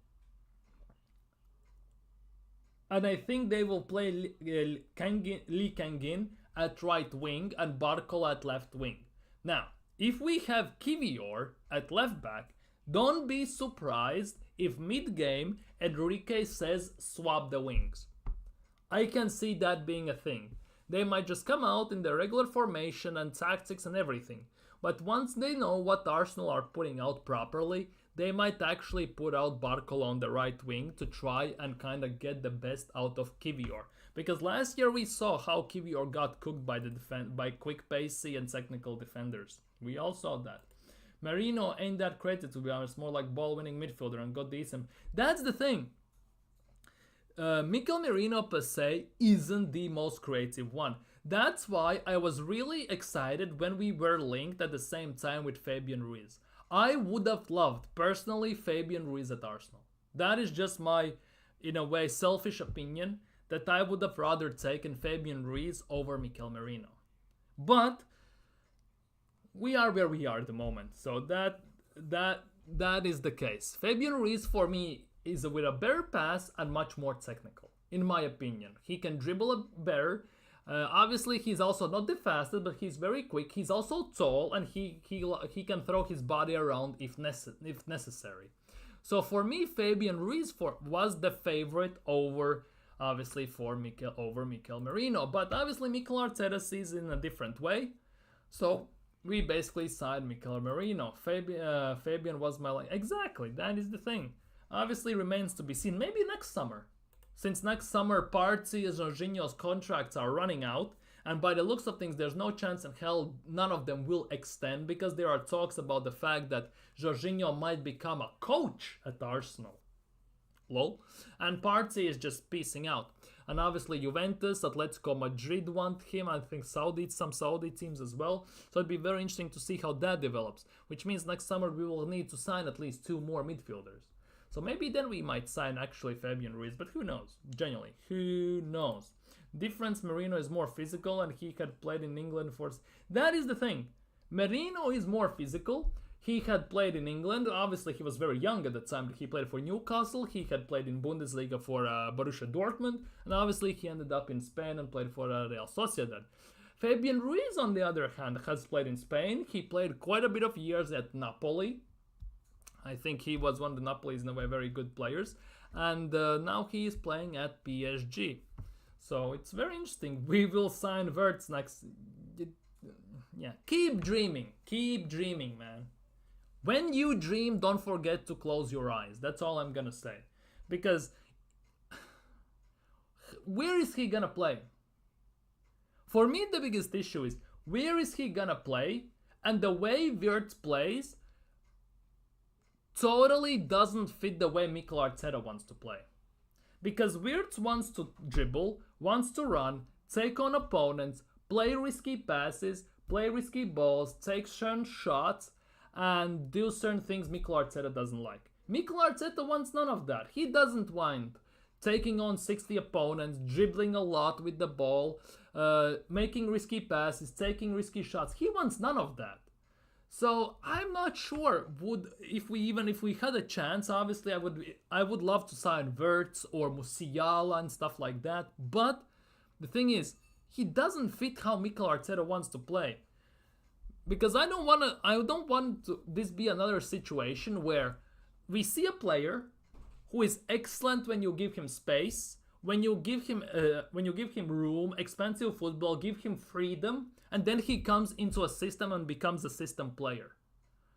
S1: And I think they will play Lee Kangin at right wing and Barcola at left wing. Now, if we have Kivior at left back, don't be surprised if mid-game Enrique says swap the wings. I can see that being a thing. They might just come out in their regular formation and tactics and everything. But once they know what Arsenal are putting out properly, they might actually put out Barcola on the right wing to try and kind of get the best out of Kivior. Because last year we saw how Kivior got cooked by quick, pacey, and technical defenders. We all saw that. Merino ain't that creative, to be honest, more like ball-winning midfielder and got decent. That's the thing. Mikel Merino per se isn't the most creative one. That's why I was really excited when we were linked at the same time with Fabian Ruiz. I would have loved, personally, Fabian Ruiz at Arsenal. That is just my, in a way, selfish opinion, that I would have rather taken Fabian Ruiz over Mikel Merino. But we are where we are at the moment, so that is the case. Fabian Ruiz for me is with a better pass and much more technical, in my opinion. He can dribble better. Obviously, he's also not the fastest, but he's very quick. He's also tall, and he can throw his body around if necessary. So for me, Fabian Ruiz was the favorite over Mikel Merino. But obviously, Mikel Arteta sees it in a different way. So we basically signed Mikel Merino. Fabian was my exactly. That is the thing. Obviously, remains to be seen. Maybe next summer. Since next summer, Partey and Jorginho's contracts are running out, and by the looks of things, there's no chance in hell none of them will extend, because there are talks about the fact that Jorginho might become a coach at Arsenal. Lol. And Partey is just peacing out. And obviously Juventus, Atletico Madrid want him. I think some Saudi teams as well. So it'd be very interesting to see how that develops. Which means next summer we will need to sign at least 2 more midfielders. So maybe then we might sign actually Fabian Ruiz, but who knows? Genuinely, who knows? Difference, Marino is more physical and he had played in England for... That is the thing. Marino is more physical. He had played in England. Obviously, he was very young at the time. He played for Newcastle. He had played in Bundesliga for Borussia Dortmund. And obviously, he ended up in Spain and played for Real Sociedad. Fabian Ruiz, on the other hand, has played in Spain. He played quite a bit of years at Napoli. I think he was one of the Napoli's, in a way, very good players. And now he is playing at PSG. So it's very interesting. We will sign Wirtz next... Yeah, keep dreaming, man. When you dream, don't forget to close your eyes. That's all I'm gonna say. Because where is he gonna play? For me, the biggest issue is where is he gonna play? And the way Wirtz plays totally doesn't fit the way Mikel Arteta wants to play. Because Wirtz wants to dribble, wants to run, take on opponents, play risky passes, play risky balls, take certain shots, and do certain things Mikel Arteta doesn't like. Mikel Arteta wants none of that. He doesn't want taking on 60 opponents, dribbling a lot with the ball, making risky passes, taking risky shots. He wants none of that. So I'm not sure if we had a chance. Obviously, I would love to sign Wirtz or Musiala and stuff like that. But the thing is, he doesn't fit how Mikel Arteta wants to play. Because I don't want this be another situation where we see a player who is excellent when you give him space, when you give him room, expansive football, give him freedom, and then he comes into a system and becomes a system player.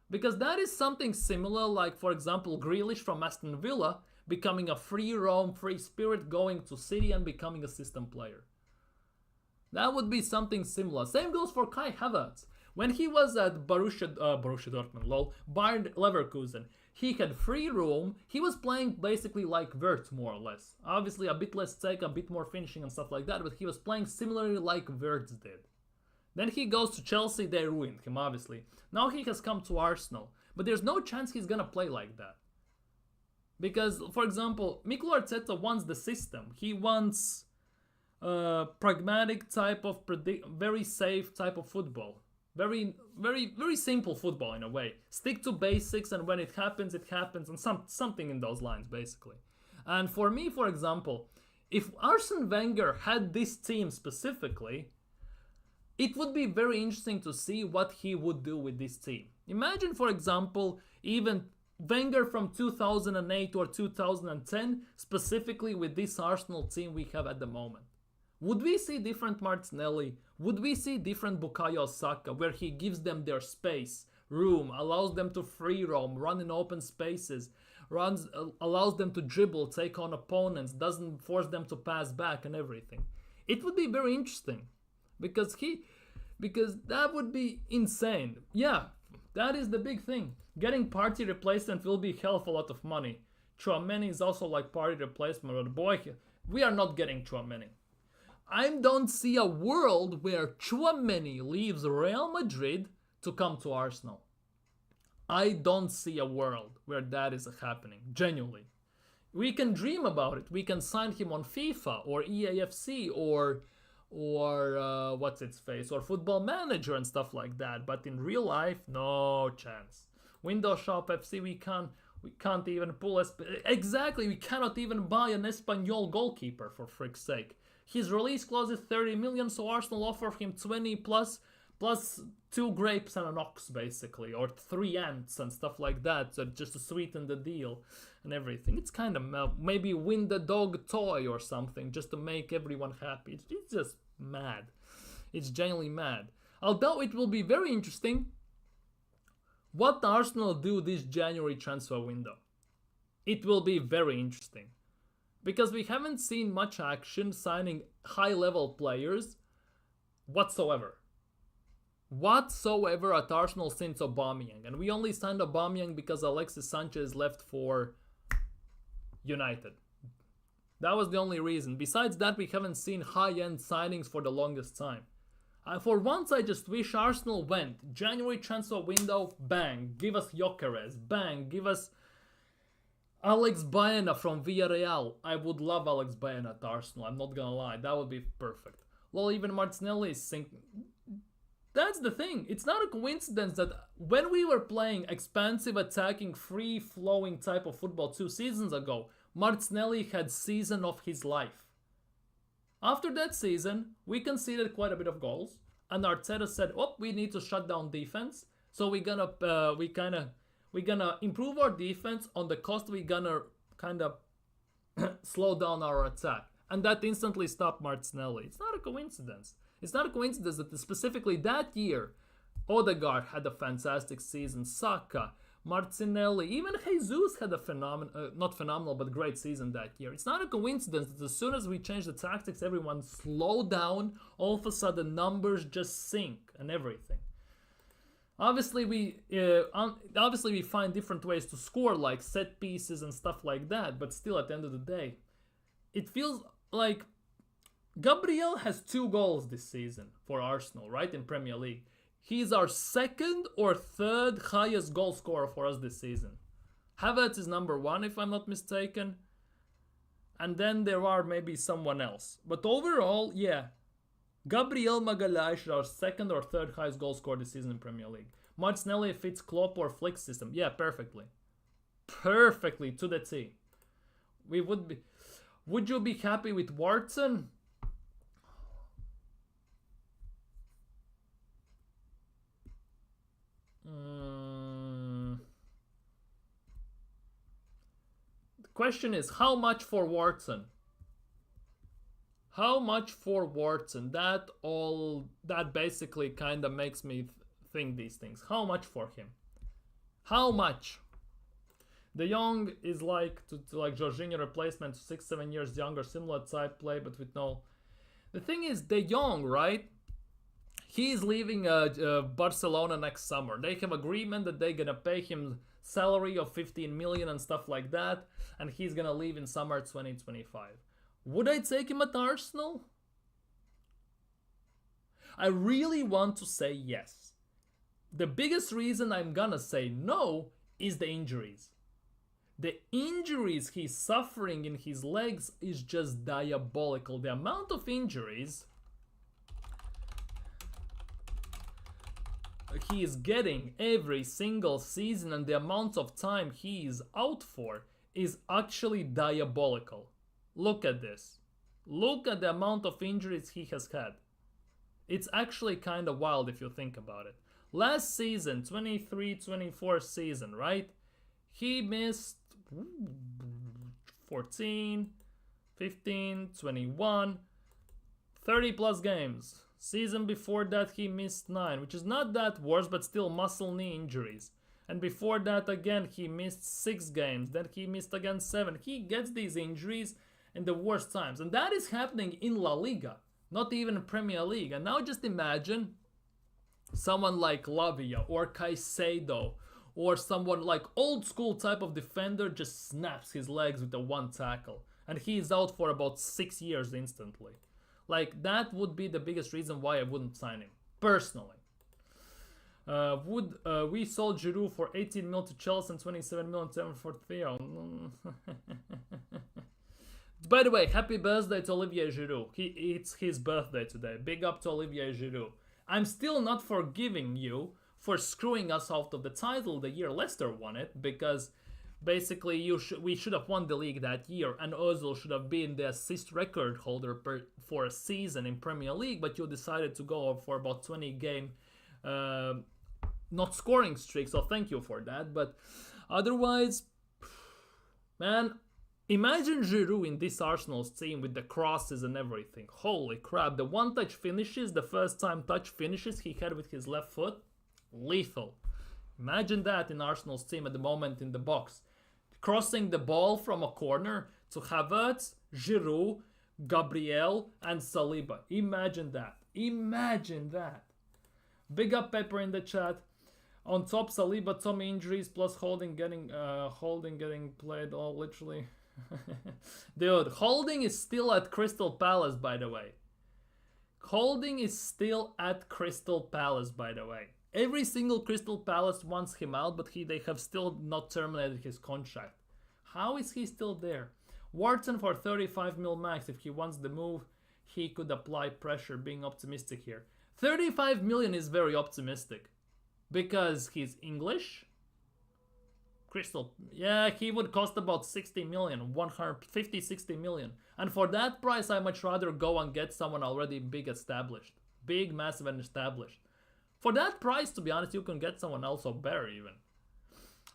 S1: Because that is something similar, like for example Grealish from Aston Villa becoming a free roam, free spirit, going to City and becoming a system player. That would be something similar. Same goes for Kai Havertz. When he was at Borussia Dortmund, Bayern Leverkusen, he had free roam. He was playing basically like Wirtz, more or less. Obviously, a bit less take, a bit more finishing and stuff like that, but he was playing similarly like Wirtz did. Then he goes to Chelsea, they ruined him, obviously. Now he has come to Arsenal, but there's no chance he's gonna play like that. Because, for example, Mikel Arteta wants the system. He wants pragmatic type of very safe type of football. Very, very, very simple football in a way. Stick to basics, and when it happens, and something in those lines, basically. And for me, for example, if Arsene Wenger had this team specifically, it would be very interesting to see what he would do with this team. Imagine, for example, even Wenger from 2008 or 2010, specifically with this Arsenal team we have at the moment. Would we see different Martinelli? Would we see different Bukayo Saka, where he gives them their space, room, allows them to free roam, run in open spaces, allows them to dribble, take on opponents, doesn't force them to pass back and everything? It would be very interesting, because that would be insane. Yeah, that is the big thing. Getting Partey replacement will be hell of a lot of money. Tchouaméni is also like Partey replacement, but boy, we are not getting Tchouaméni. I don't see a world where Tchouaméni leaves Real Madrid to come to Arsenal. I don't see a world where that is happening, genuinely. We can dream about it. We can sign him on FIFA or EAFC or what's its face, or Football Manager and stuff like that. But in real life, no chance. Window Shop FC, we can't even pull exactly. We cannot even buy an Espanyol goalkeeper, for frick's sake. His release clause is 30 million, so Arsenal offer him 20 plus 2 grapes and an ox, basically, or 3 ants and stuff like that, so just to sweeten the deal and everything. It's kind of maybe win the dog toy or something, just to make everyone happy. It's just mad. It's genuinely mad. Although it will be very interesting what Arsenal do this January transfer window. It will be very interesting. Because we haven't seen much action signing high-level players whatsoever at Arsenal since Aubameyang. And we only signed Aubameyang because Alexis Sanchez left for United. That was the only reason. Besides that, we haven't seen high-end signings for the longest time. For once, I just wish Arsenal went. January transfer window, bang, give us Gyökeres, bang, give us Alex Baena from Villarreal. I would love Alex Baena at Arsenal, I'm not gonna lie, that would be perfect. Well, even Martinelli is sinking. That's the thing, it's not a coincidence that when we were playing expansive, attacking, free-flowing type of football 2 seasons ago, Martinelli had season of his life. After that season, we conceded quite a bit of goals, and Arteta said, "Oh, we need to shut down defense, so we're gonna improve our defense on the cost. We're gonna kind of slow down our attack," and that instantly stopped Martinelli. It's not a coincidence. It's not a coincidence that specifically that year, Odegaard had a fantastic season. Saka, Martinelli, even Jesus had a not phenomenal, but great season that year. It's not a coincidence that as soon as we change the tactics, everyone slowed down. All of a sudden, numbers just sink and everything. Obviously, we find different ways to score, like set pieces and stuff like that. But still, at the end of the day, it feels like Gabriel has 2 goals this season for Arsenal, right, in Premier League. He's our 2nd or 3rd highest goal scorer for us this season. Havertz is number 1, if I'm not mistaken. And then there are maybe someone else. But overall, yeah. Gabriel Magalhaes is our 2nd or 3rd highest goal scorer this season in Premier League. Martinelli fits Klopp or Flick's system. Yeah, perfectly. Perfectly, to the T. Would you be happy with Watson? The question is, how much for Watson? How much for Watson? That basically kind of makes me think these things. How much for him? How much? De Jong is like to like Jorginho replacement, 6-7 years younger, similar type play, but with no. The thing is, De Jong, right? He's leaving Barcelona next summer. They have agreement that they're gonna pay him salary of 15 million and stuff like that, and he's gonna leave in summer 2025. Would I take him at Arsenal? I really want to say yes. The biggest reason I'm gonna say no is the injuries. The injuries he's suffering in his legs is just diabolical. The amount of injuries he is getting every single season and the amount of time he is out for is actually diabolical. Look at this. Look at the amount of injuries he has had. It's actually kind of wild if you think about it. Last season, 23-24 season, right? He missed 14, 15, 21, 30 plus games. Season before that he missed 9, which is not that worse, but still muscle knee injuries. And before that again he missed 6 games, then he missed again 7. He gets these injuries in the worst times, and that is happening in La Liga, not even Premier League. And now just imagine someone like Lavia or Caicedo or someone like old school type of defender just snaps his legs with a 1 tackle and he's out for about 6 years instantly. Like, that would be the biggest reason why I wouldn't sign him, personally. We sold Giroud for 18 mil to Chelsea and 27 mil for Theo. By the way, happy birthday to Olivier Giroud. It's his birthday today. Big up to Olivier Giroud. I'm still not forgiving you for screwing us out of the title the year Leicester won it, because basically we should have won the league that year, and Ozil should have been the assist record holder for a season in Premier League, but you decided to go for about 20 game not scoring streak, so thank you for that. But otherwise, man, imagine Giroud in this Arsenal's team with the crosses and everything. Holy crap, the one-touch finishes, the first-time touch finishes he had with his left foot, lethal. Imagine that in Arsenal's team at the moment in the box. Crossing the ball from a corner to Havertz, Giroud, Gabriel, and Saliba. Imagine that. Imagine that. Big up Pepper in the chat. On top, Saliba, Tommy injuries plus Holding getting played all literally. Dude, Holding is still at Crystal Palace, by the way. Holding is still at Crystal Palace, by the way. Every single Crystal Palace wants him out, but they have still not terminated his contract. How is he still there? Wharton for 35 mil max. If he wants the move, he could apply pressure, being optimistic here. 35 million is very optimistic. Because he's English? Crystal, yeah, he would cost about 60 million, 150, 60 million. And for that price, I much rather go and get someone already big established. Big, massive and established. For that price, to be honest, you can get someone also better even.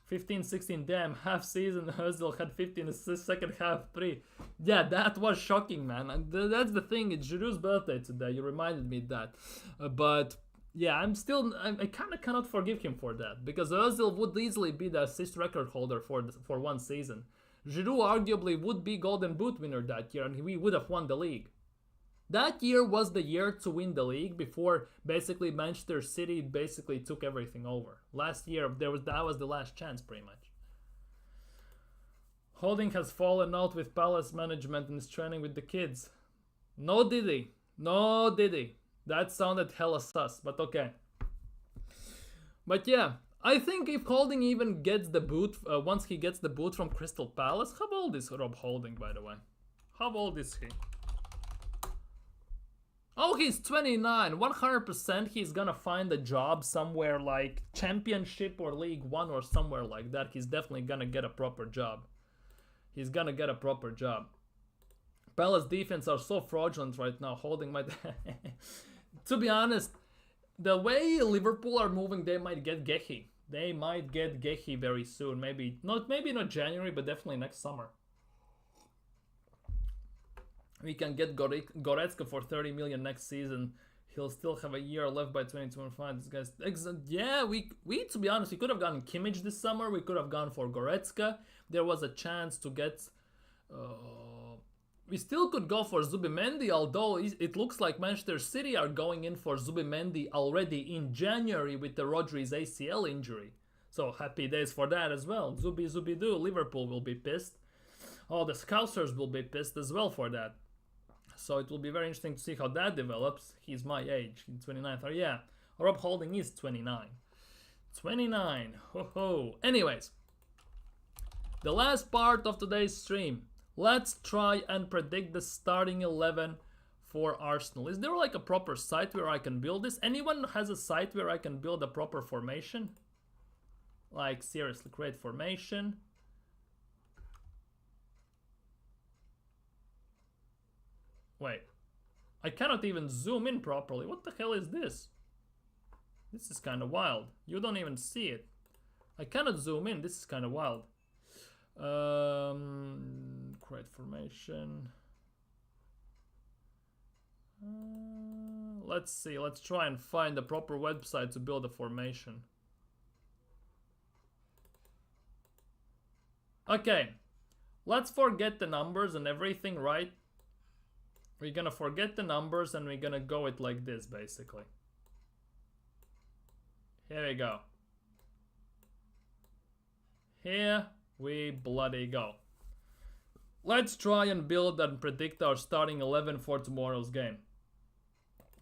S1: 15, 16, damn, half season, Özil had 15 assists, second half 3. Yeah, that was shocking, man. And that's the thing, it's Giroud's birthday today, you reminded me that. But yeah, I kind of cannot forgive him for that. Because Özil would easily be the assist record holder for one season. Giroud arguably would be Golden Boot winner that year and we would have won the league. That year was the year to win the league before basically Manchester City basically took everything over. Last year, that was the last chance pretty much. Holding has fallen out with Palace management and is training with the kids. No Diddy. No Diddy. That sounded hella sus, but okay. But yeah, I think if Holding even gets the boot, once he gets the boot from Crystal Palace, how old is Rob Holding, by the way? How old is he? Oh, he's 29. 100% he's gonna find a job somewhere like Championship or League One or somewhere like that. He's definitely gonna get a proper job. He's gonna get a proper job. Palace defense are so fraudulent right now. Holding my... To be honest, the way Liverpool are moving, they might get Gehi. They might get Gehi very soon. Maybe not January, but definitely next summer. We can get Goretzka for 30 million next season. He'll still have a year left by 2025. This guy's... Yeah, we to be honest, we could have gone Kimmich this summer. We could have gone for Goretzka. There was a chance to get... we still could go for Zubimendi, although it looks like Manchester City are going in for Zubimendi already in January with the Rodri's ACL injury. So happy days for that as well. Zubi-doo. Liverpool will be pissed. Oh, the Scousers will be pissed as well for that. So it will be very interesting to see how that develops. He's my age, 29th. Oh yeah, Rob Holding is 29. 29, ho ho. Anyways, the last part of today's stream. Let's try and predict the starting 11 for Arsenal. Is there like a proper site where I can build this? Anyone has a site where I can build a proper formation? Like seriously, create formation. Wait, I cannot even zoom in properly. What the hell is this? This is kind of wild. You don't even see it. I cannot zoom in. This is kind of wild. Create formation. Let's see. Let's try and find the proper website to build a formation. Okay. Let's forget the numbers and everything, right? We're gonna forget the numbers and we're gonna go it like this, basically. Here we go. Here we bloody go. Let's try and build and predict our starting 11 for tomorrow's game.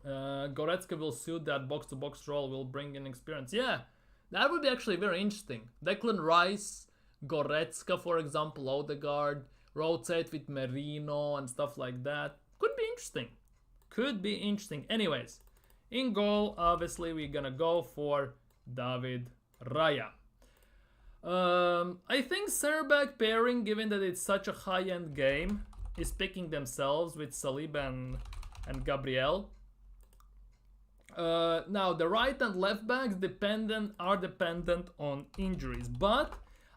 S1: Goretzka will suit that box-to-box role, will bring in experience. Yeah, that would be actually very interesting. Declan Rice, Goretzka, for example, Odegaard, rotate with Merino and stuff like that. Could be interesting. Could be interesting. Anyways, in goal, obviously, we're gonna go for David Raya. I think center-back pairing, given that it's such a high-end game, is picking themselves with Saliba and Gabriel. Now, the right and left backs are dependent on injuries, but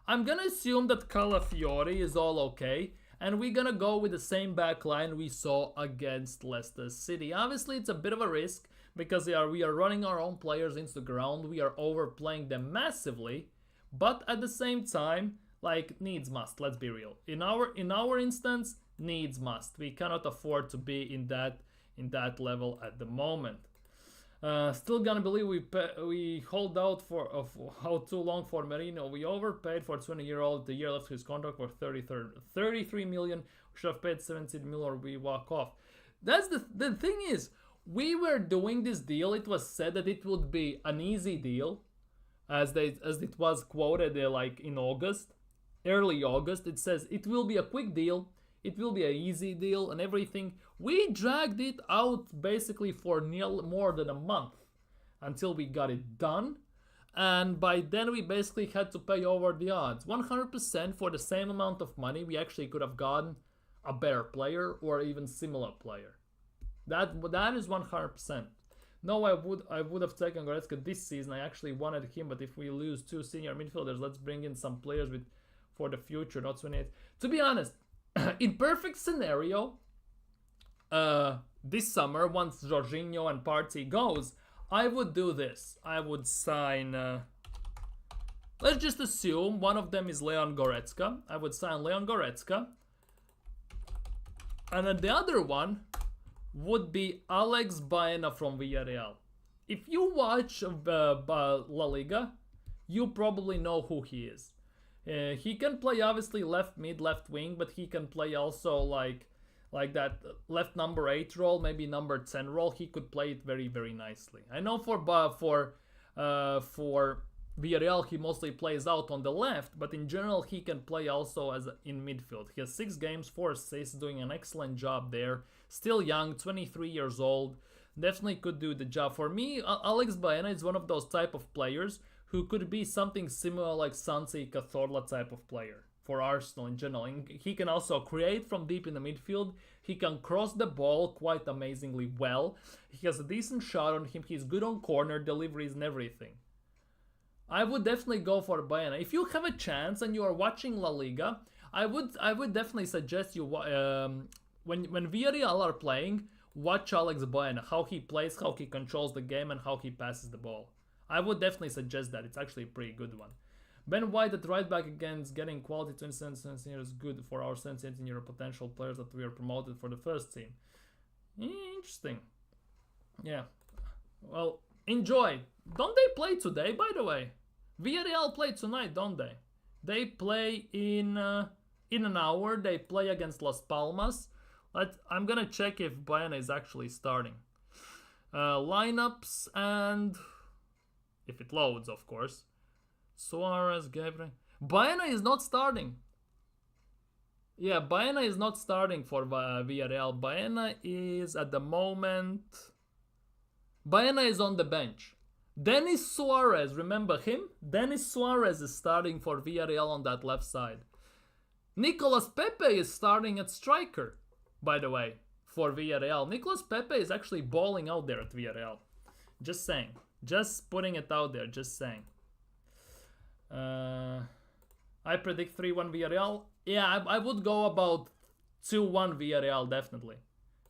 S1: I'm gonna assume that Calafiori is all okay. And we're gonna go with the same back line we saw against Leicester City. Obviously, it's a bit of a risk because we are running our own players into the ground. We are overplaying them massively, but at the same time, like needs must. Let's be real. In our instance, needs must. We cannot afford to be in that level at the moment. Still gonna believe we hold out for how too long for Merino. We overpaid for 20-year-old. The year left his contract for 33 million. We should have paid 17 million or we walk off. That's the thing is, we were doing this deal. It was said that it would be an easy deal, as it was quoted like in August, early August. It says it will be a quick deal. It will be an easy deal and everything. We dragged it out basically for more than a month until we got it done. And by then we basically had to pay over the odds. 100% for the same amount of money, we actually could have gotten a better player or even similar player. That is 100%. No, I would have taken Goretzka this season. I actually wanted him, but if we lose 2 senior midfielders, let's bring in some players for the future, not 28. To be honest, in perfect scenario, this summer, once Jorginho and Partey goes, I would do this. I would sign, let's just assume one of them is Leon Goretzka. I would sign Leon Goretzka. And then the other one would be Alex Baena from Villarreal. If you watch La Liga, you probably know who he is. He can play obviously left mid, left wing, but he can play also like that left number 8 role, maybe number 10 role. He could play it very, very nicely. I know for Villarreal he mostly plays out on the left, but in general he can play also as in midfield. He has 6 games, 4 assists, doing an excellent job there. Still young, 23 years old. Definitely could do the job. For me, Alex Baena is one of those type of players who could be something similar like Santi Cazorla type of player for Arsenal in general. And he can also create from deep in the midfield. He can cross the ball quite amazingly well. He has a decent shot on him. He's good on corner deliveries and everything. I would definitely go for Baena. If you have a chance and you are watching La Liga, I would definitely suggest you when Villarreal are playing, watch Alex Baena, how he plays, how he controls the game, and how he passes the ball. I would definitely suggest that. It's actually a pretty good one. Ben White at right back against getting quality 27 years is good for our 17-year potential players that we are promoted for the first team. Interesting. Yeah. Well, enjoy. Don't they play today, by the way? Villarreal play tonight, don't they? They play in an hour. They play against Las Palmas. I'm gonna check if Baena is actually starting. Lineups and if it loads, of course. Suarez, Gabriel. Baena is not starting. Yeah, Baena is not starting for Villarreal. Baena is at the moment. Baena is on the bench. Denis Suarez, remember him? Denis Suarez is starting for Villarreal on that left side. Nicolas Pepe is starting at striker, by the way, for Villarreal. Nicolas Pepe is actually balling out there at Villarreal. Just saying. Just putting it out there, just saying. I predict 3-1 Villarreal. Yeah, I would go about 2-1 Villarreal, definitely.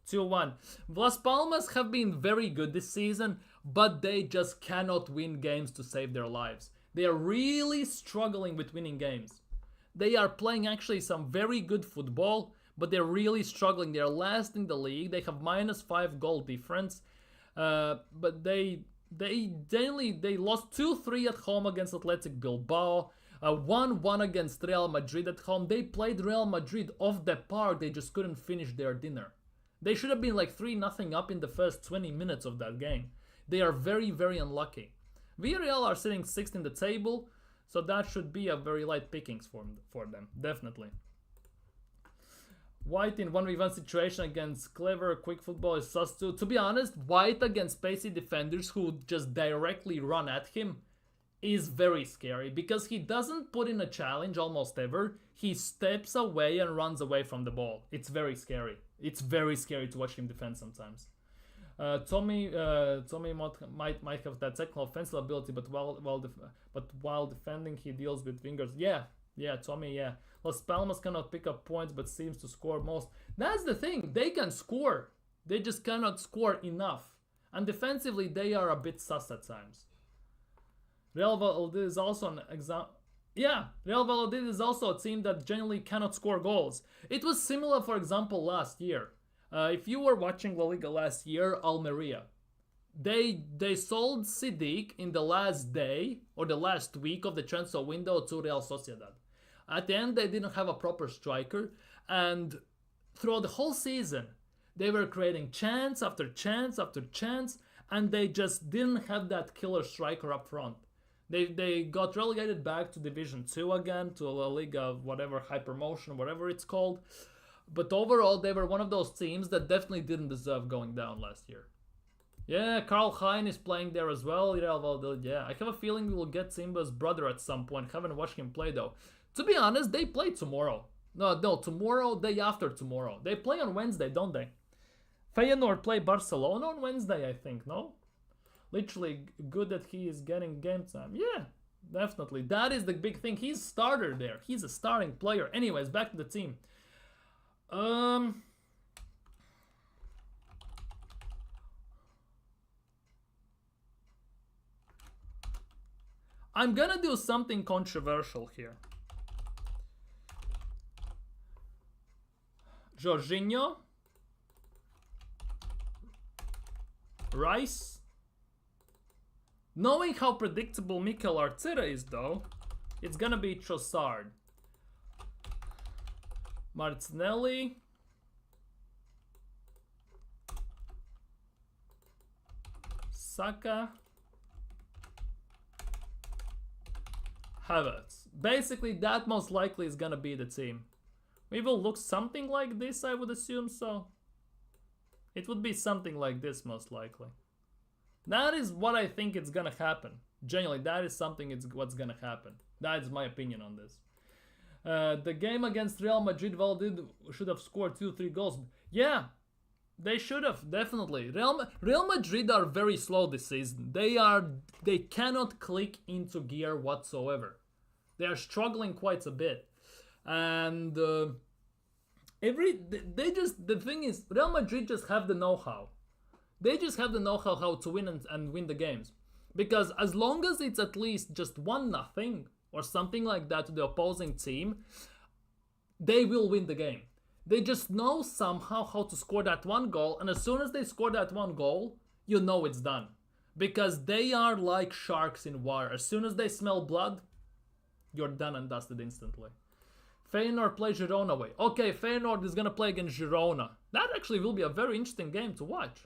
S1: 2-1. Las Palmas have been very good this season, but they just cannot win games to save their lives. They are really struggling with winning games. They are playing actually some very good football, but they're really struggling. They're last in the league. They have -5 goal difference. But they lost 2-3 at home against Athletic Bilbao. 1-1 against Real Madrid at home. They played Real Madrid off the park. They just couldn't finish their dinner. They should have been like 3-0 up in the first 20 minutes of that game. They are very, very unlucky. Villarreal are sitting 6th in the table, so that should be a very light pickings for them, definitely. White in 1v1 situation against clever, quick football is sus too. To be honest, White against pacey defenders who just directly run at him is very scary because he doesn't put in a challenge almost ever. He steps away and runs away from the ball. It's very scary. It's very scary to watch him defend sometimes. Tommy might have that technical offensive ability, but while defending, he deals with wingers. Yeah, Tommy. Yeah, Las Palmas cannot pick up points, but seems to score most. That's the thing. They can score. They just cannot score enough. And defensively, they are a bit sus at times. Real Valladolid is also an example. Yeah, Real Valladolid is also a team that generally cannot score goals. It was similar, for example, last year. If you were watching La Liga last year, Almeria. they sold Siddiq in the last day or the last week of the transfer window to Real Sociedad. At the end, they didn't have a proper striker, and throughout the whole season, they were creating chance after chance after chance, and they just didn't have that killer striker up front. They got relegated back to Division 2 again, to La Liga, whatever, Hypermotion, whatever it's called. But overall, they were one of those teams that definitely didn't deserve going down last year. Yeah, Karl Hein is playing there as well. Yeah, I have a feeling we will get Simba's brother at some point. Haven't watched him play though. To be honest, they play tomorrow. No, tomorrow, day after tomorrow. They play on Wednesday, don't they? Feyenoord play Barcelona on Wednesday, I think, no? Literally good that he is getting game time. Yeah, definitely. That is the big thing. He's starter there. He's a starting player. Anyways, back to the team. I'm gonna do something controversial here. Jorginho, Rice. Knowing how predictable Mikel Arteta is though, it's gonna be Trossard, Martinelli, Saka, Havertz. Basically, that most likely is gonna be the team. We will look something like this, I would assume so. It would be something like this, most likely. That is what I think is gonna happen. Genuinely, that is something what's gonna happen. That is my opinion on this. The game against Real Madrid, Valladolid should have scored 2-3 goals. Yeah, they should have, definitely. Real Madrid are very slow this season. They cannot click into gear whatsoever. They are struggling quite a bit. And the thing is, Real Madrid just have the know-how. They just have the know-how how to win and win the games. Because as long as it's at least just 1-0 or something like that to the opposing team, they will win the game. They just know somehow how to score that one goal, and as soon as they score that one goal, you know it's done. Because they are like sharks in water. As soon as they smell blood, you're done and dusted instantly. Feyenoord play Girona away. Okay, Feyenoord is gonna play against Girona. That actually will be a very interesting game to watch.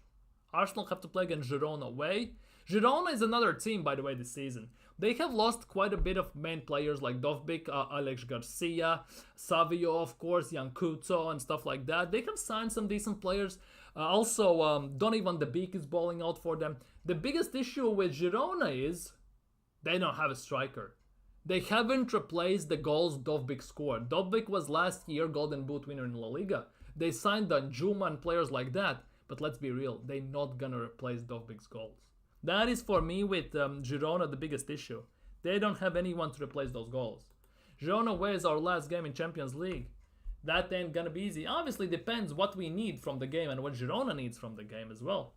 S1: Arsenal have to play against Girona away. Girona is another team, by the way, this season. They have lost quite a bit of main players like Dovbyk, Alex Garcia, Savio, of course, Jan Kuto, and stuff like that. They have signed some decent players. Also, Donny van de Beek is balling out for them. The biggest issue with Girona is they don't have a striker. They haven't replaced the goals Dovbyk scored. Dovbyk was last year Golden Boot winner in La Liga. They signed Danjuma and players like that. But let's be real, they're not gonna replace Dovbyk's goals. That is for me with Girona the biggest issue. They don't have anyone to replace those goals. Girona away is our last game in Champions League. That ain't gonna be easy. Obviously depends what we need from the game and what Girona needs from the game as well.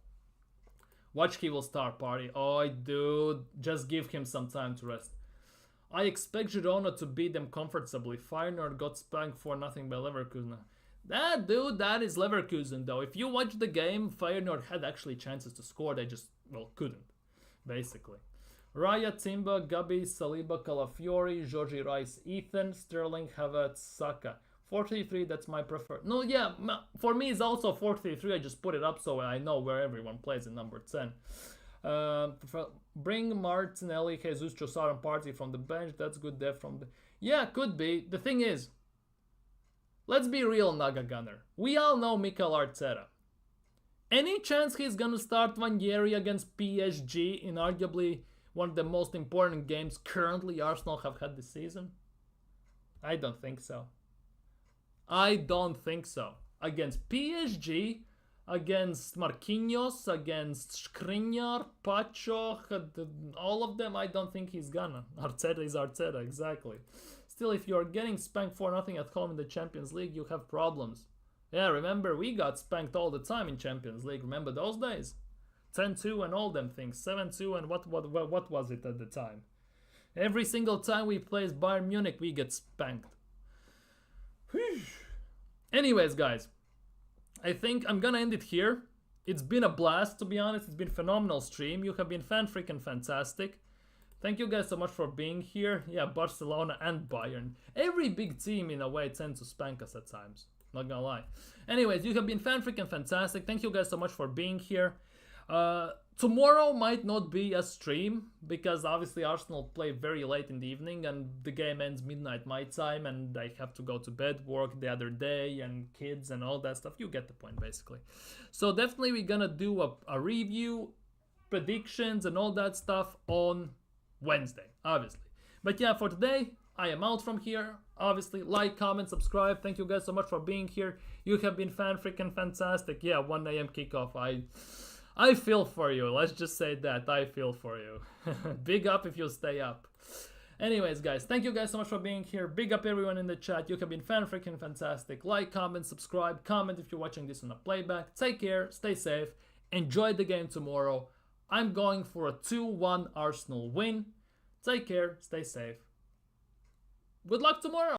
S1: Watch he will start party. Oh dude, just give him some time to rest. I expect Girona to beat them comfortably. Feyenoord got spanked for nothing by Leverkusen. That is Leverkusen though. If you watch the game, Feyenoord had actually chances to score. They just, couldn't. Basically. Raya, Timber, Gabi, Saliba, Calafiori, Jorge Rice, Ethan, Sterling, Havertz, Saka. 4-3-3, that's my preferred. No, yeah, for me it's also 4-3-3. I just put it up so I know where everyone plays in number 10. Bring Martinelli, Jesus, Trossard and Partey from the bench. That's good depth from the... Yeah, could be. The thing is, let's be real, Naga Gunner. We all know Mikel Arteta. Any chance he's gonna start Vanjeri against PSG in arguably one of the most important games currently Arsenal have had this season? I don't think so. I don't think so. Against PSG, against Marquinhos, against Skriniar, Pacho, all of them, I don't think he's gonna. Arteta is Arteta, exactly. Still, if you're getting spanked 4-0 at home in the Champions League, you have problems. Yeah, remember, we got spanked all the time in Champions League. Remember those days? 10-2 and all them things. 7-2 and what was it at the time? Every single time we play Bayern Munich, we get spanked. Anyways, guys, I think I'm gonna end it here. It's been a blast, to be honest. It's been phenomenal stream. You have been freaking fantastic. Thank you guys so much for being here. Yeah, Barcelona and Bayern. Every big team in a way tends to spank us at times. Not gonna lie. Anyways, you have been freaking fantastic. Thank you guys so much for being here. Tomorrow might not be a stream because obviously Arsenal play very late in the evening and the game ends midnight my time and I have to go to bed, work the other day and kids and all that stuff. You get the point basically. So definitely we're gonna do a review, predictions and all that stuff on Wednesday, obviously. But yeah, for today, I am out from here. Obviously, like, comment, subscribe. Thank you guys so much for being here. You have been freaking fantastic. Yeah, 1 a.m. kickoff. I feel for you. Let's just say that. I feel for you. Big up if you stay up. Anyways, guys, thank you guys so much for being here. Big up everyone in the chat. You have been freaking fantastic. Like, comment, subscribe. Comment if you're watching this on a playback. Take care. Stay safe. Enjoy the game tomorrow. I'm going for a 2-1 Arsenal win. Take care. Stay safe. Good luck tomorrow.